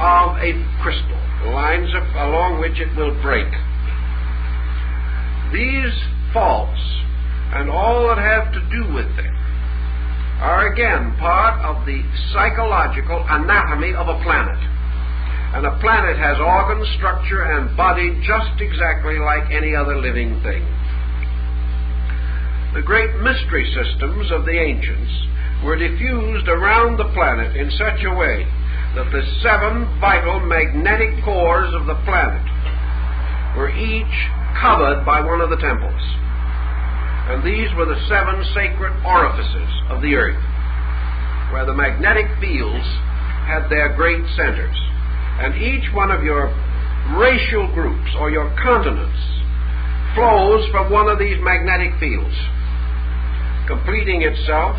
of a crystal, lines along which it will break. These faults, and all that have to do with them, are again part of the psychological anatomy of a planet. And a planet has organ, structure, and body just exactly like any other living thing. The great mystery systems of the ancients were diffused around the planet in such a way that the 7 vital magnetic cores of the planet were each covered by one of the temples. And these were the 7 sacred orifices of the earth, where the magnetic fields had their great centers. And each one of your racial groups or your continents flows from one of these magnetic fields, completing itself,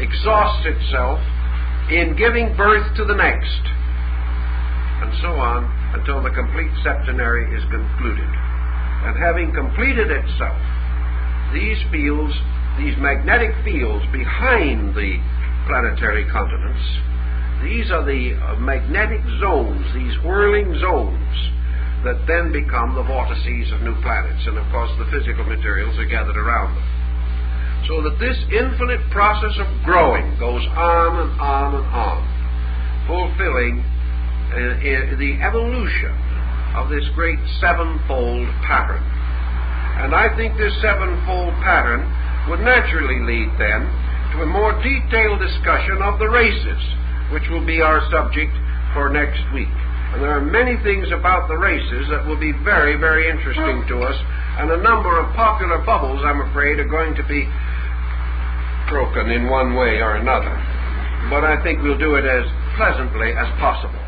exhausts itself in giving birth to the next, and so on until the complete septenary is concluded. And having completed itself, these fields, these magnetic fields behind the planetary continents, these are the magnetic zones, these whirling zones, that then become the vortices of new planets. And of course the physical materials are gathered around them. So that this infinite process of growing goes on and on and on, fulfilling the evolution of this great 7-fold pattern. And I think this 7-fold pattern would naturally lead then to a more detailed discussion of the races, which will be our subject for next week. And there are many things about the races that will be very, very interesting to us, and a number of popular bubbles, I'm afraid, are going to be broken in one way or another. But I think we'll do it as pleasantly as possible.